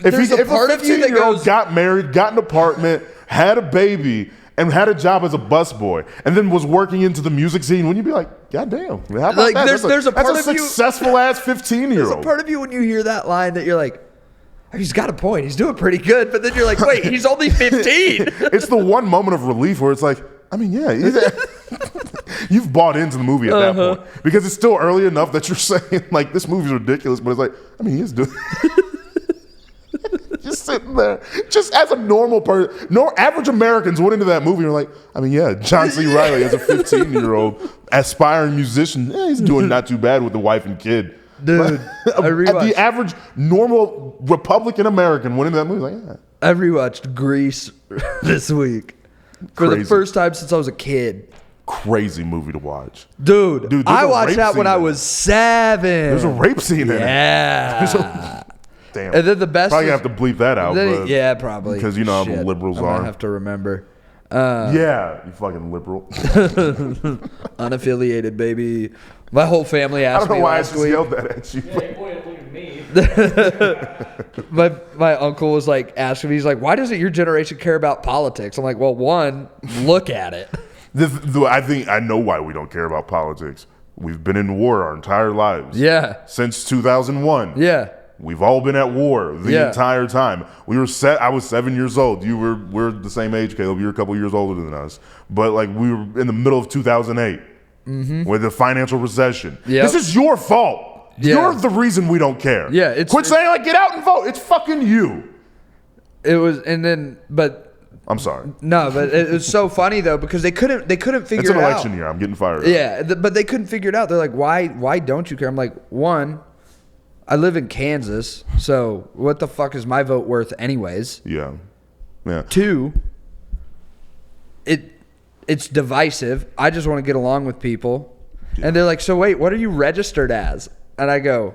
there's a part of you that goes, got married, got an apartment, had a baby, and had a job as a busboy, and then was working into the music scene, wouldn't you be like, God damn, how about like, that? There's a part that's of a successful ass 15-year-old. There's a part of you when you hear that line that you're like, he's got a point. He's doing pretty good. But then you're like, wait, he's only 15. It's the one moment of relief where it's like, I mean, yeah, you've bought into the movie at that point because it's still early enough that you're saying like this movie's ridiculous, but it's like, I mean, he is doing. sitting there, just as a normal person. No average Americans went into that movie and were like, I mean, yeah, John C. Reilly as a 15-year-old aspiring musician, he's doing not too bad with the wife and kid. Dude, the average normal Republican American went into that movie like, yeah. I rewatched Grease this week for the first time since I was a kid. Crazy movie to watch. Dude, I watched that when I was 7. There's a rape scene in it. Yeah. Damn. And then the best probably have to bleep that out. Yeah, probably. Because you know how liberals are. I have to remember. Yeah, you fucking liberal. Unaffiliated, baby. My whole family asked me last week. I don't know why I just yelled that at you. Yeah, you pointed at me. my uncle was like asking me, he's like, why doesn't your generation care about politics? I'm like, well, one, look at it. I think I know why we don't care about politics. We've been in war our entire lives. Yeah. Since 2001. Yeah. We've all been at war the entire time. I was 7 years old. We're the same age, Caleb. You're a couple years older than us. But like we were in the middle of 2008 with the financial recession. Yep. This is your fault. Yeah. You're the reason we don't care. Yeah. Quit saying like get out and vote. It's fucking you. It was, and then, but. I'm sorry. No, but it was so funny though because they couldn't figure it out. It's an election year. I'm getting fired. Yeah, but they couldn't figure it out. They're like, why don't you care? I'm like, one, I live in Kansas, so what the fuck is my vote worth anyways? Yeah. Two, it's divisive. I just want to get along with people. Yeah. And they're like, so wait, what are you registered as? And I go,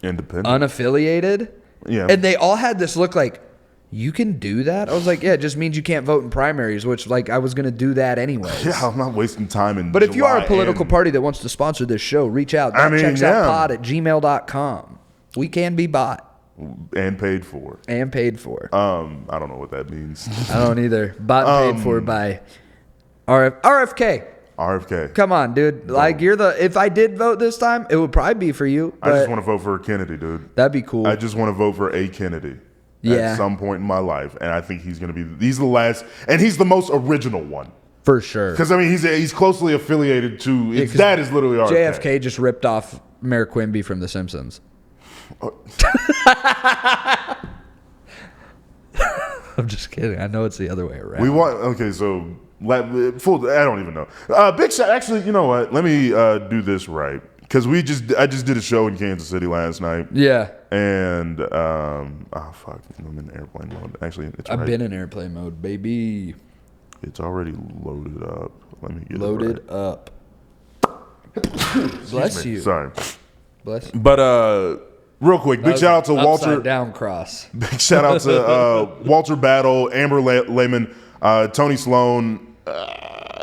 independent, unaffiliated. Yeah. And they all had this look like, you can do that? I was like, yeah, it just means you can't vote in primaries, which like I was going to do that anyways. Yeah, I'm not wasting time in But if you are a political party that wants to sponsor this show, reach out. Checksoutpod@gmail.com. We can be bought. And paid for. I don't know what that means. I don't either. Bought and paid for by RFK. RFK. Come on, dude. Like if I did vote this time, it would probably be for you. I just want to vote for a Kennedy, dude. That'd be cool. I just want to vote for a Kennedy. Yeah. At some point in my life, and I think he's the last, and he's the most original one for sure. Because I mean, he's closely affiliated to his dad is literally RFK. JFK just ripped off Mayor Quimby from The Simpsons. I'm just kidding. I know it's the other way around. So I don't even know. Big shout. Actually, you know what? Let me do this right. Because I just did a show in Kansas City last night. Yeah. And fuck, I'm in airplane mode. Actually, I've been in airplane mode, baby. It's already loaded up. Let me get loaded it right. up. Bless you. Sorry. Bless you. But real quick, big shout out to Walter. Upside down cross. Big shout out to Walter Battle, Amber Lehman, Tony Sloan.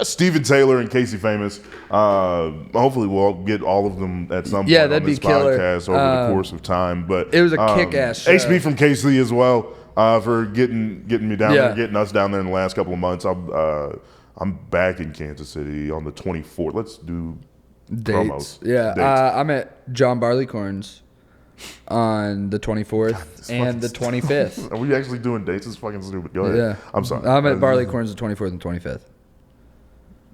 Steven Taylor and Casey Famous. Hopefully we'll get all of them at some point on this podcast over the course of time. But it was a kick-ass show. HB from KC as well for getting me down there, getting us down there in the last couple of months. I'm back in Kansas City on the 24th. Let's do dates. Promos. Yeah, dates. I'm at John Barleycorn's on the 24th and the 25th. Are we actually doing dates? It's fucking stupid. Go ahead. Yeah. I'm sorry. I'm at Barleycorn's the 24th and 25th.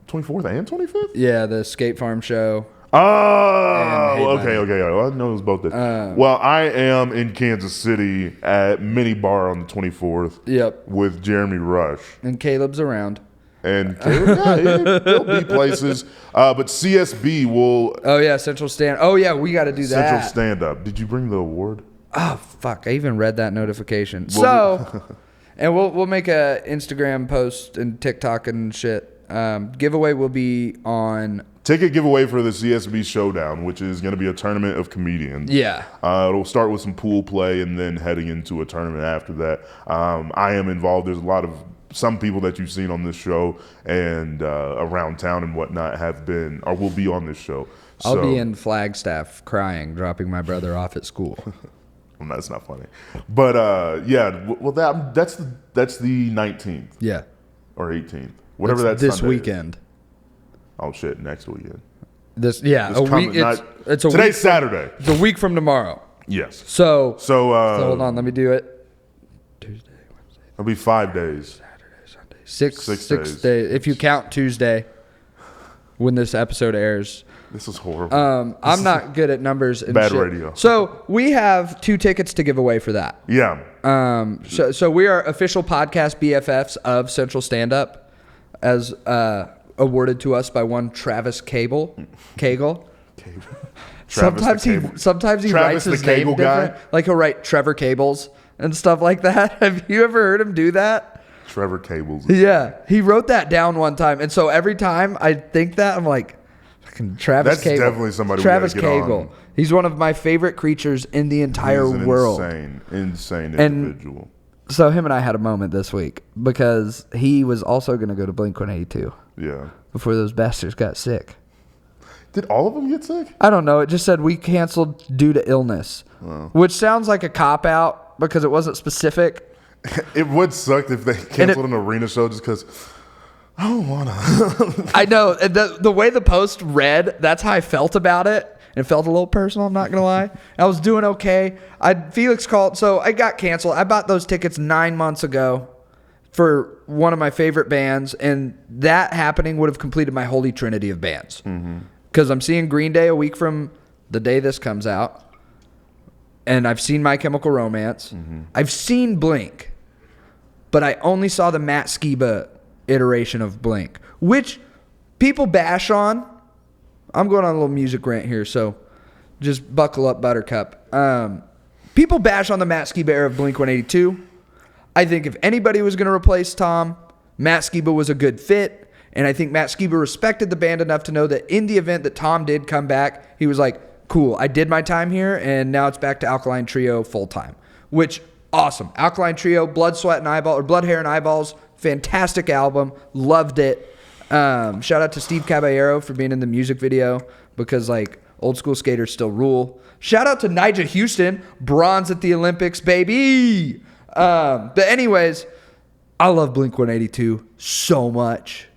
24th and 25th? Yeah, the Skate Farm show. Oh, okay. Well, I know it was both days. Well, I am in Kansas City at Mini Bar on the 24th. Yep. With Jeremy Rush. And Caleb's around. And Caleb, he'll be places. But CSB will. Oh, yeah, Central Stand. Oh, yeah, we got to do that. Central Stand Up. Did you bring the award? Oh, fuck. I even read that notification. And we'll make a Instagram post and TikTok and shit. Giveaway will be on ticket giveaway for the CSB Showdown, which is going to be a tournament of comedians. Yeah. It'll start with some pool play and then heading into a tournament after that. I am involved. There's a lot of some people that you've seen on this show and around town and whatnot have been or will be on this show. I'll be in Flagstaff crying, dropping my brother off at school. Well, that's not funny. But that's the 19th. Yeah. Or 18th. Whatever that's this weekend. Oh shit! Next weekend. It's a week. Today's Saturday. It's a week from tomorrow. Yes. So hold on. Let me do it. Tuesday, Wednesday. It'll be 5 days. Saturday, Sunday. Six days. If you count Tuesday, when this episode airs. This is horrible. I'm not good at numbers and bad shit. radio. So we have 2 tickets to give away for that. Yeah. So we are official podcast BFFs of Central Stand Up, as awarded to us by one Travis Kagel. Sometimes he Travis writes his the name Kegel different. guy? Like he'll write Trevor Cables and stuff like that. Have you ever heard him do that? Trevor Cables. Yeah, he wrote that down one time, and so every time I think that, I'm like, fucking Travis That's Kagel. definitely somebody we Travis gotta get Kagel. on. He's one of my favorite creatures in the entire He's an world. insane And- individual. So him and I had a moment this week because he was also going to go to Blink-182 Yeah. before those bastards got sick. Did all of them get sick? I don't know. It just said we canceled due to illness, which sounds like a cop-out because it wasn't specific. It would suck if they canceled an arena show just because I don't want to. I know. And the way the post read, that's how I felt about it. It felt a little personal, I'm not going to lie. I was doing okay. Felix called, so I got canceled. I bought those tickets 9 months ago for one of my favorite bands, and that happening would have completed my holy trinity of bands. Because I'm seeing Green Day a week from the day this comes out, and I've seen My Chemical Romance. I've seen Blink, but I only saw the Matt Skiba iteration of Blink, which people bash on. I'm going on a little music rant here, so just buckle up, Buttercup. People bash on the Matt Skiba era of Blink-182. I think if anybody was going to replace Tom, Matt Skiba was a good fit, and I think Matt Skiba respected the band enough to know that in the event that Tom did come back, he was like, cool, I did my time here, and now it's back to Alkaline Trio full-time, which, awesome. Alkaline Trio, Blood, Sweat, and Eyeballs, or Blood, Hair, and Eyeballs, fantastic album, loved it. Shout out to Steve Caballero for being in the music video because like old school skaters still rule. Shout out to Nigel Houston, bronze at the Olympics, baby. But anyways, I love Blink-182 so much.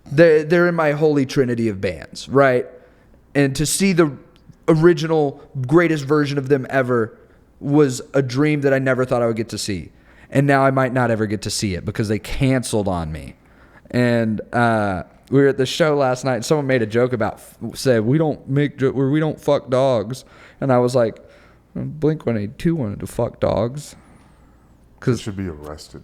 They're in my holy trinity of bands, right? And to see the original greatest version of them ever was a dream that I never thought I would get to see. And now I might not ever get to see it because they canceled on me. And we were at the show last night, and someone made a joke about, said, we don't fuck dogs. And I was like, Blink-182 wanted to fuck dogs. They should be arrested.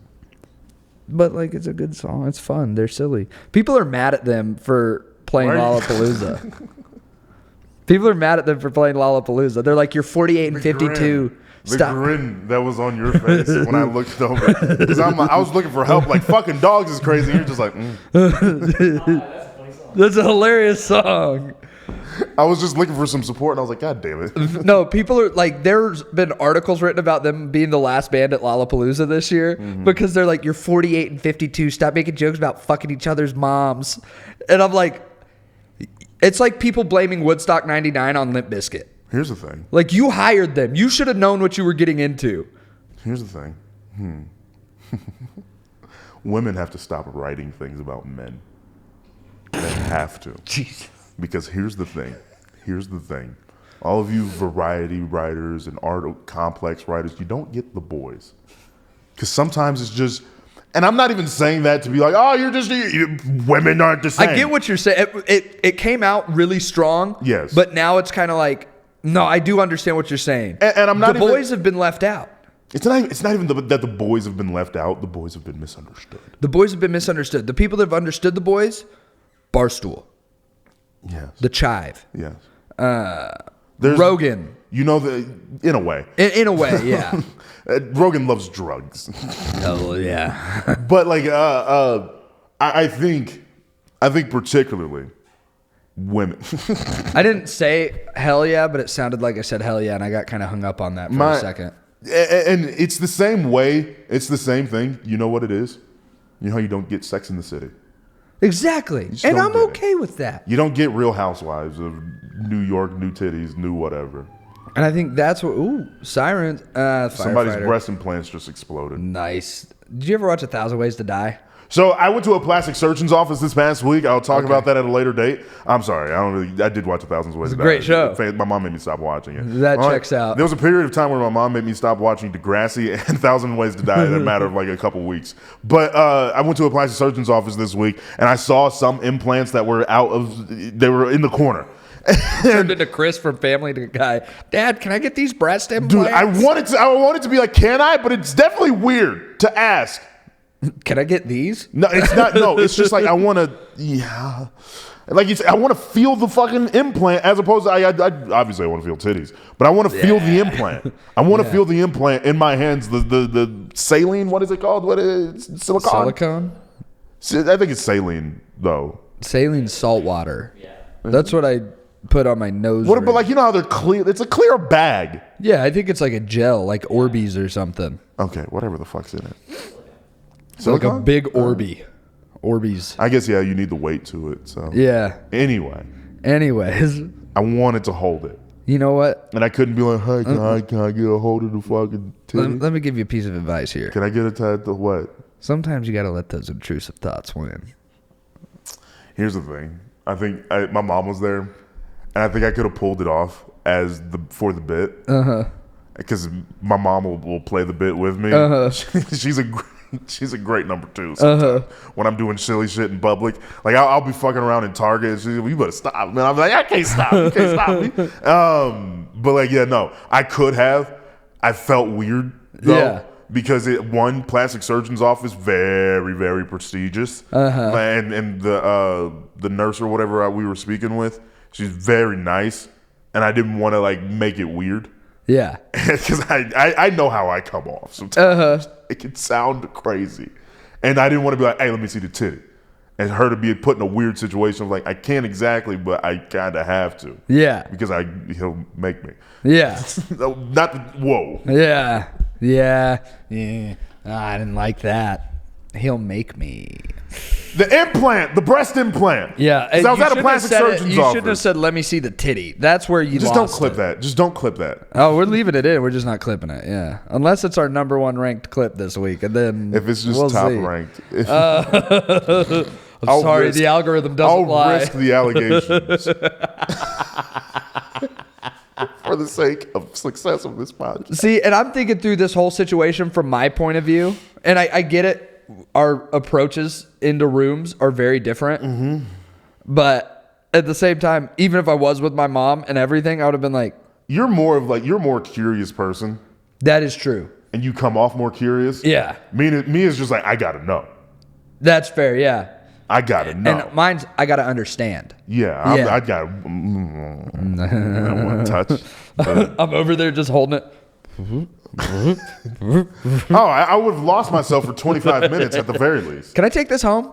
But, like, it's a good song. It's fun. They're silly. People are mad at them for playing Lollapalooza. People are mad at them for playing Lollapalooza. They're like, you're 48 and 52. The grin that was on your face when I looked over. Because I was looking for help. Like, fucking dogs is crazy. You're just like, That's a hilarious song. I was just looking for some support, and I was like, God damn it. No, people are like, there's been articles written about them being the last band at Lollapalooza this year because they're like, you're 48 and 52. Stop making jokes about fucking each other's moms. And I'm like, it's like people blaming Woodstock 99 on Limp Bizkit. Here's the thing. Like, you hired them. You should have known what you were getting into. Here's the thing. Women have to stop writing things about men. They have to. Jesus. Because here's the thing. All of you variety writers and art complex writers, you don't get the boys. Because sometimes it's just, and I'm not even saying that to be like, oh, women aren't the same. I get what you're saying. It came out really strong. Yes. But now it's kind of like, no, I do understand what you're saying. And I'm not the boys have been left out. It's not even that the boys have been left out. The boys have been misunderstood. The boys have been misunderstood. The people that have understood the boys, Barstool. Yes. The Chive. Yes. Rogan. You know, in a way. In a way, yeah. Rogan loves drugs. Oh, yeah. But like, I think particularly women. I didn't say hell yeah, but it sounded like I said hell yeah, and I got kind of hung up on that for a second. And it's the same way. It's the same thing. You know what it is? You know how you don't get Sex in the City? Exactly. And I'm okay with that. You don't get Real Housewives of New York, new titties, new whatever. And I think that's what, sirens. Somebody's firefighter. breast implants just exploded. Nice. Did you ever watch 1,000 Ways to Die? So I went to a plastic surgeon's office this past week. I'll talk about that at a later date. I'm sorry. I did watch 1,000 Ways to Die. Great show. My mom made me stop watching it. That checks out. There was a period of time where my mom made me stop watching Degrassi and 1,000 Ways to Die in a matter of like a couple weeks. But I went to a plastic surgeon's office this week, and I saw some implants that were they were in the corner. Turned into Chris from Family Guy. Dad, can I get these breast implants? Dude, I wanted to be like, can I? But it's definitely weird to ask. Can I get these? No, it's not. No, it's just like I want to. Yeah, like I want to feel the fucking implant as opposed to I obviously I want to feel titties, but I want to feel the implant. I want to feel the implant in my hands. The saline. What is it called? What is it? Silicone? I think it's saline though. Saline salt water. Yeah, that's what I put on my nose. What? But like you know how they're clear? It's a clear bag. Yeah, I think it's like a gel, like Orbeez or something. Okay, whatever the fuck's in it. Like a big Orbeez. I guess yeah, you need the weight to it. So yeah. Anyways, I wanted to hold it. You know what? And I couldn't be like, hey, can I get a hold of the fucking titty? Let me give you a piece of advice here. Can I get a tattoo? What? Sometimes you got to let those intrusive thoughts win. Here's the thing. I think my mom was there, and I think I could have pulled it off for the bit. Because my mom will play the bit with me. She's a great number two. When I'm doing silly shit in public, like I'll be fucking around in Target. And she's like, well, you better stop, man. I'm like, I can't stop. You can't stop me. But like, yeah, no, I could have. I felt weird though, because one plastic surgeon's office very, very prestigious, and the nurse or whatever we were speaking with, she's very nice, and I didn't want to like make it weird. Yeah, because I know how I come off sometimes. It can sound crazy, and I didn't want to be like, "Hey, let me see the titty," and her to be put in a weird situation of like, I can't exactly, but I kind of have to. Yeah, because he'll make me. Yeah, whoa. Yeah. I didn't like that. He'll make me. The implant, the breast implant. Yeah, I was at a plastic surgeon's office. You shouldn't have said, "Let me see the titty." That's where you just don't clip that. Just don't clip that. Oh, we're leaving it in. We're just not clipping it. Yeah, unless it's our number one ranked clip this week, and then if it's just top ranked. I'm sorry, the algorithm doesn't lie. I'll risk the allegations for the sake of success of this podcast. See, and I'm thinking through this whole situation from my point of view, and I get it. Our approaches into rooms are very different, but at the same time, even if I was with my mom and everything, I would have been like, you're more a curious person. That is true. And you come off more curious. Yeah. Me is just like, I gotta know. That's fair. Yeah. I gotta know. And mine's, I gotta understand. Yeah. I gotta. I don't want to touch. I'm over there just holding it. I would have lost myself for 25 minutes at the very least. Can I take this home?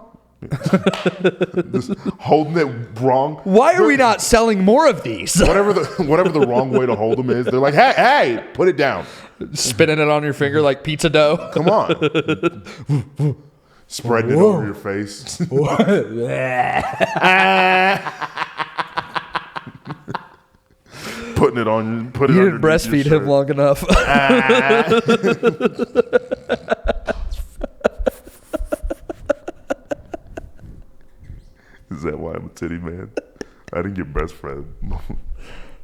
Just holding it wrong. Why are we not selling more of these? whatever the wrong way to hold them is, they're like, hey, put it down. Spinning it on your finger like pizza dough. Come on. Spreading it over your face. Putting it on. You didn't breastfeed him long enough. Is that why I'm a titty man? I didn't get breastfed.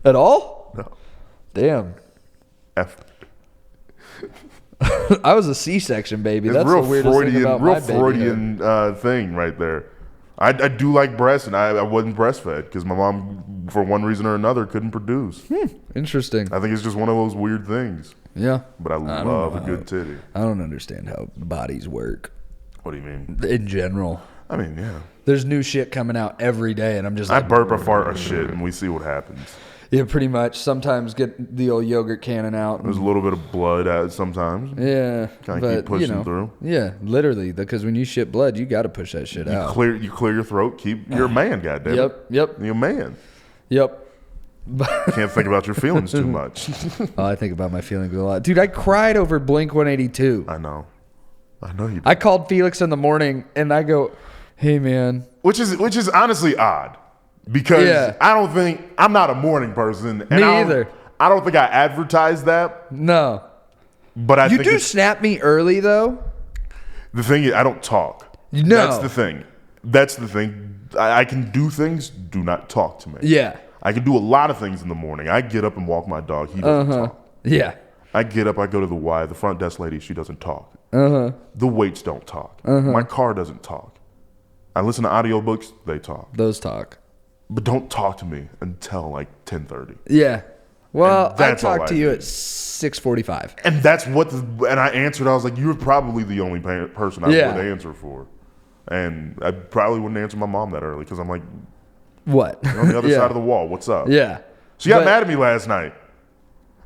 At all? No. Damn. I was a C-section baby. That's the weirdest thing about my baby. Freudian thing right there. I do like breasts, and I wasn't breastfed because my mom, for one reason or another, couldn't produce. Interesting. I think it's just one of those weird things. Yeah. But I love a good titty. I don't understand how bodies work. What do you mean? In general. I mean, yeah. There's new shit coming out every day, and I'm just like... I burp or fart or shit, and we see what happens. Yeah, pretty much. Sometimes get the old yogurt cannon out. There's a little bit of blood out sometimes. Yeah. Kind of keep pushing through. Yeah, literally. Because when you shit blood, you got to push that shit out. You clear your throat. You're a man, goddammit. Yep. You're a man. Yep. Can't think about your feelings too much. Oh, I think about my feelings a lot. Dude, I cried over Blink 182. I know you did. I called Felix in the morning, and I go, hey, man. Which is honestly odd. Because I'm not a morning person. And me either. I don't think I advertised that. No. But I think you do snap me early, though. The thing is, I don't talk. No. That's the thing. I can do things. Do not talk to me. Yeah. I can do a lot of things in the morning. I get up and walk my dog. He doesn't talk. Yeah. I get up. I go to the Y. The front desk lady, she doesn't talk. The waits don't talk. My car doesn't talk. I listen to audiobooks. They talk. Those talk. but don't talk to me until like 10:30. Yeah. Well, I that's all talked I to you need. at 6:45. And that's what, and I answered. I was like, "You're probably the only person I would answer for," and I probably wouldn't answer my mom that early because I'm like, What? "You're on the other side of the wall. What's up?" Yeah. She got mad at me last night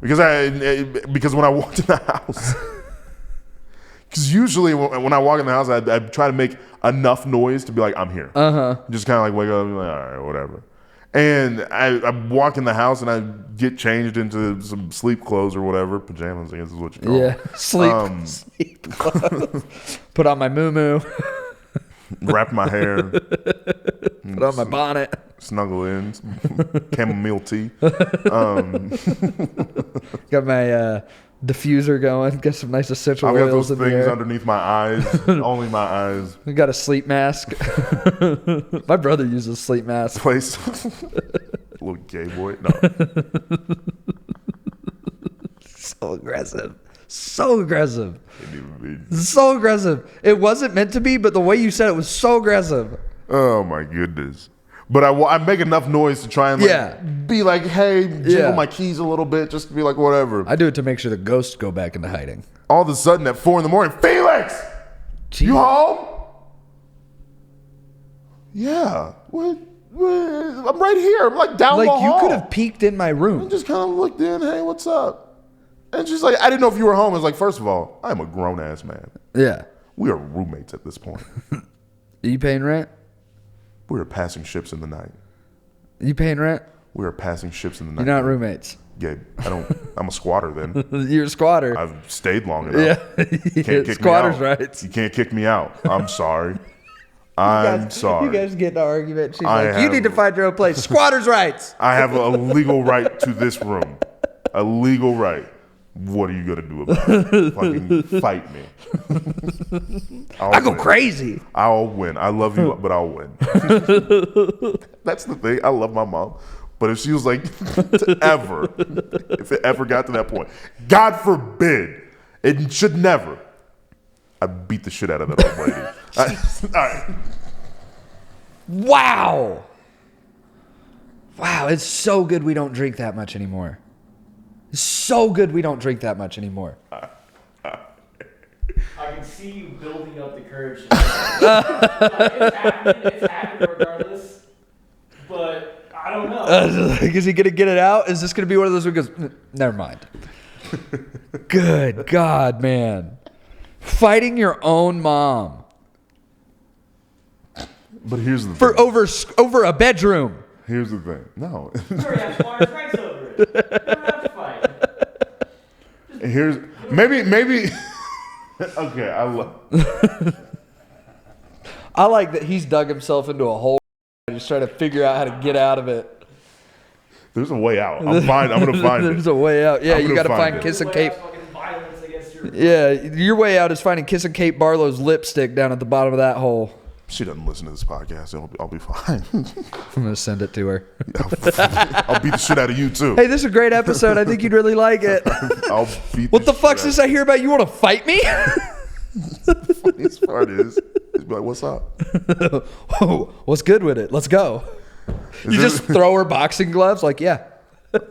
because when I walked in the house, because usually when I walk in the house, I try to make enough noise to be like, "I'm here." Just kind of like wake up and be like, "All right, whatever." And I walk in the house and I get changed into some sleep clothes or whatever, pajamas, I guess is what you call them. Sleep clothes. Put on my muumuu. Wrap my hair. Put on my bonnet. Snuggle in. Chamomile tea. Got my diffuser going. Got some nice essential I've got oils those in the things air. underneath my eyes. Only my eyes. We got a sleep mask. My brother uses a sleep mask. Place. Little gay boy. No. So aggressive. So aggressive. Didn't even be. So aggressive. It wasn't meant to be, but the way you said it was so aggressive. Oh my goodness. But I make enough noise to try and be like, hey, jingle my keys a little bit, just to be like, whatever. I do it to make sure the ghosts go back into hiding. All of a sudden at 4 a.m, Felix, you home? Yeah. What? I'm right here. I'm like down the hall. Like you could have peeked in my room. I just kind of looked in. Hey, what's up? And she's like, I didn't know if you were home. I was like, first of all, I'm a grown ass man. Yeah. We are roommates at this point. Are you paying rent? We are passing ships in the night. You paying rent? We are passing ships in the night. You're not roommates. Gabe, I'm a squatter then. You're a squatter. I've stayed long enough. Yeah. You can't kick Squatters' me out. rights. You can't kick me out. I'm sorry. I'm sorry. You guys get in an argument. She's I like, you need to find your own place. Squatters' rights. I have a legal right to this room. A legal right. What are you going to do about it? Fucking fight me. I go crazy. I'll win. I love you, but I'll win. That's the thing. I love my mom. But if she was like, if it ever got to that point, God forbid, it should never, I'd beat the shit out of that old lady. All right. Wow. Wow, it's so good we don't drink that much anymore. It's so good we don't drink that much anymore. I can see you building up the courage. It's happening regardless. But I don't know. Is he going to get it out? Is this going to be one of those where he goes, never mind. Good God, man. Fighting your own mom. But here's the For thing. over a bedroom. Here's the thing. No. You already have squatters' rights over it. You don't have to fight. Here's maybe. Okay, I like that he's dug himself into a hole and he's trying to figure out how to get out of it. There's a way out. I'm gonna find it. There's a way out. Yeah, I'm you gonna got to find find it. Kissing There's a way Kate. out fucking violence against your- Yeah, your way out is finding Kissing Kate Barlow's lipstick down at the bottom of that hole. She doesn't listen to this podcast. I'll be fine. I'm going to send it to her. I'll beat the shit out of you too. Hey, this is a great episode. I think you'd really like it. I'll beat. What the fuck's shit this I hear about? You want to fight me? The funniest part is be like, "What's up?" Oh, what's good with it? Let's go. You just throw her boxing gloves? Like, yeah.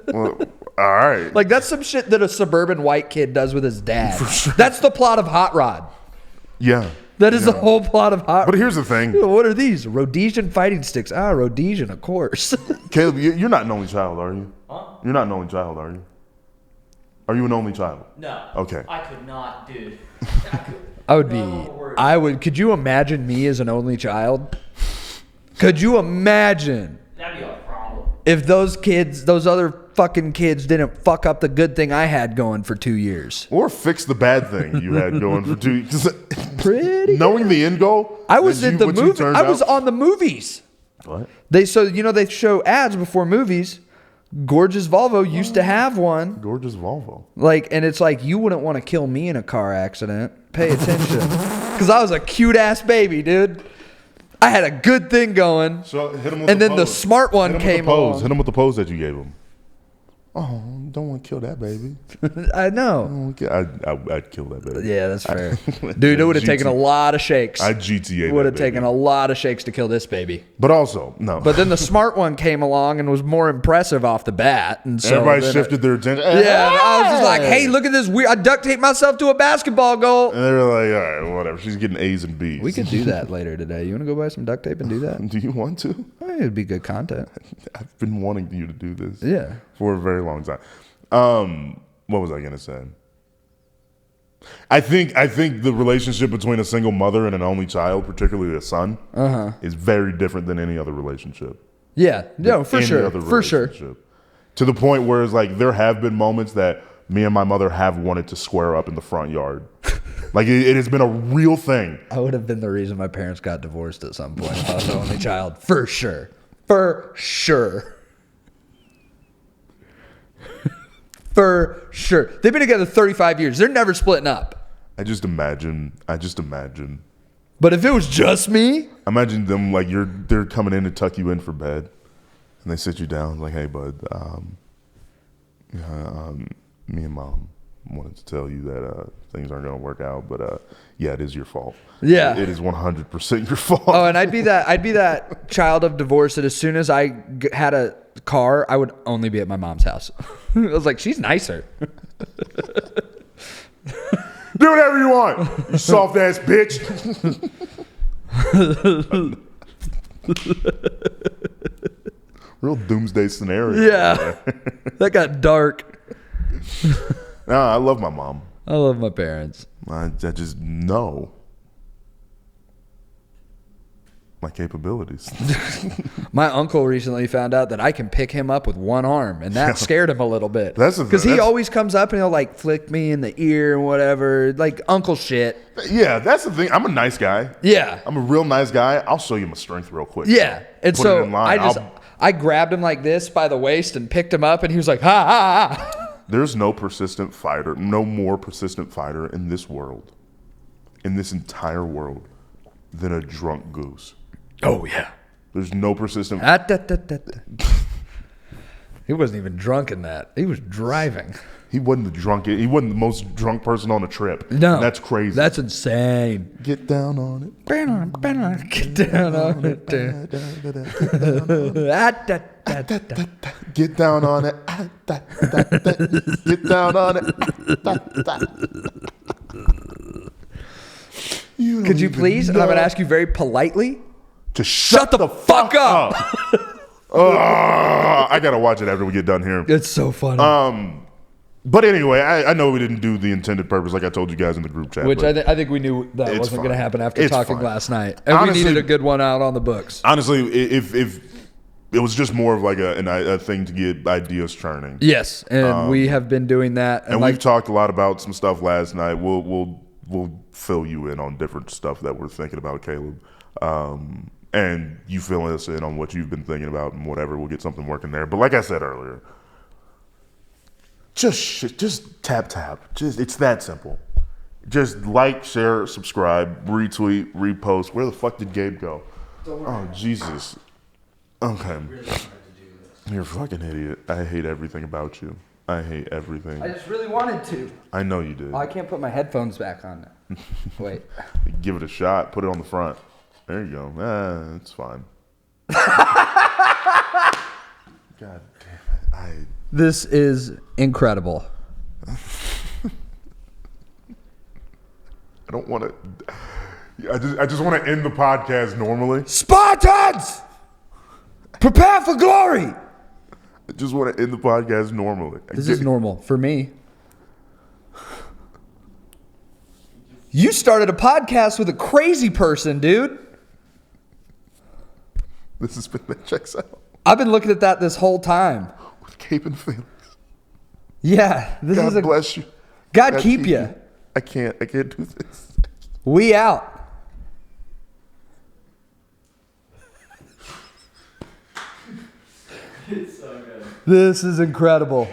Well, all right. Like, that's some shit that a suburban white kid does with his dad. That's the plot of Hot Rod. Yeah. That is the whole plot of Hot Rod. But here's the thing. What are these? Rhodesian fighting sticks. Ah, Rhodesian, of course. Caleb, you're not an only child, are you? Huh? You're not an only child, are you? Are you an only child? No. Okay. I could not, dude. Could you imagine me as an only child? Could you imagine That'd be a problem. if those other fucking kids didn't fuck up the good thing I had going for 2 years? Or fix the bad thing you had going for 2 years. Pretty Knowing the end goal. I was as in the what you movie. turned I was out- on the movies. What? They show ads before movies. Gorgeous Volvo used to have one. Gorgeous Volvo. And it's like, you wouldn't want to kill me in a car accident. Pay attention. Because I was a cute ass baby, dude. I had a good thing going. So hit him with And the then the pose. smart one Hit him with came the pose. along. Hit him with the pose that you gave him. Oh, don't want to kill that baby. I know. I'd kill that baby. Yeah, that's fair. Dude, it would have taken a lot of shakes. I'd GTA. Would have taken a lot of shakes to kill this baby. But also, no. But then the smart one came along and was more impressive off the bat, and so everybody shifted their attention. Yeah, and I was just like, "Hey, look at this weird! I duct taped myself to a basketball goal." And they were like, "All right, whatever." She's getting A's and B's. We could do that later today. You want to go buy some duct tape and do that? Do you want to? I think it'd be good content. I've been wanting you to do this. Yeah. For a very long time. What was I gonna say? I think the relationship between a single mother and an only child, particularly a son, is very different than any other relationship. Yeah, no, for sure, for sure. To the point where it's like there have been moments that me and my mother have wanted to square up in the front yard. Like it has been a real thing. I would have been the reason my parents got divorced at some point if I was the only child, for sure, for sure. For sure. They've been together 35 years. They're never splitting up. I just imagine. But if it was just me, imagine them like they're coming in to tuck you in for bed, and they sit you down like, "Hey, bud, me and mom wanted to tell you that things aren't going to work out, but yeah, it is your fault. Yeah, it is 100% your fault." Oh, and I'd be that child of divorce that as soon as I had a car, I would only be at my mom's house. I was like, she's nicer. Do whatever you want, you soft ass bitch. Real doomsday scenario. Yeah, that got dark. No, I love my mom. I love my parents. I just know my capabilities. My uncle recently found out that I can pick him up with one arm, and that scared him a little bit. Because he always comes up and he'll like flick me in the ear and whatever, like uncle shit. Yeah, that's the thing. I'm a nice guy. Yeah, I'm a real nice guy. I'll show you my strength real quick. Yeah, and so I grabbed him like this by the waist and picked him up, and he was like, ha ha ha. There's no persistent fighter, no more persistent fighter in this world, in this entire world, than a drunk goose. Oh, yeah. There's no persistent... He wasn't even drunk in that. He was driving. He wasn't the most drunk person on the trip. No. And that's crazy. That's insane. Get down on it. Get down on it. Get down on it. Get down on it. Could you please, and I'm going to ask you very politely, to shut the fuck up. I got to watch it after we get done here. It's so funny. But anyway, I know we didn't do the intended purpose like I told you guys in the group chat. Which I think we knew that wasn't going to happen after talking last night. And honestly, we needed a good one out on the books. Honestly, if it was just more of like a thing to get ideas churning. Yes, and we have been doing that. And we've talked a lot about some stuff last night. We'll fill you in on different stuff that we're thinking about, Caleb. And you fill us in on what you've been thinking about and whatever. We'll get something working there. But like I said earlier, just tap. It's that simple. Just like, share, subscribe, retweet, repost. Where the fuck did Gabe go? Oh, Jesus. Okay. You're a fucking idiot. I hate everything about you. I hate everything. I just really wanted to. I know you did. Oh, I can't put my headphones back on now. Wait. Give it a shot. Put it on the front. There you go. It's fine. God damn it. This is incredible. I don't want to... I just want to end the podcast normally. Spartans! Prepare for glory! I just want to end the podcast normally. This is normal for me. You started a podcast with a crazy person, dude. This has been That Checks Out. I've been looking at that this whole time. With Gabe Felix. Yeah. God bless you. God keep you. I can't do this. We out. It's so good. This is incredible.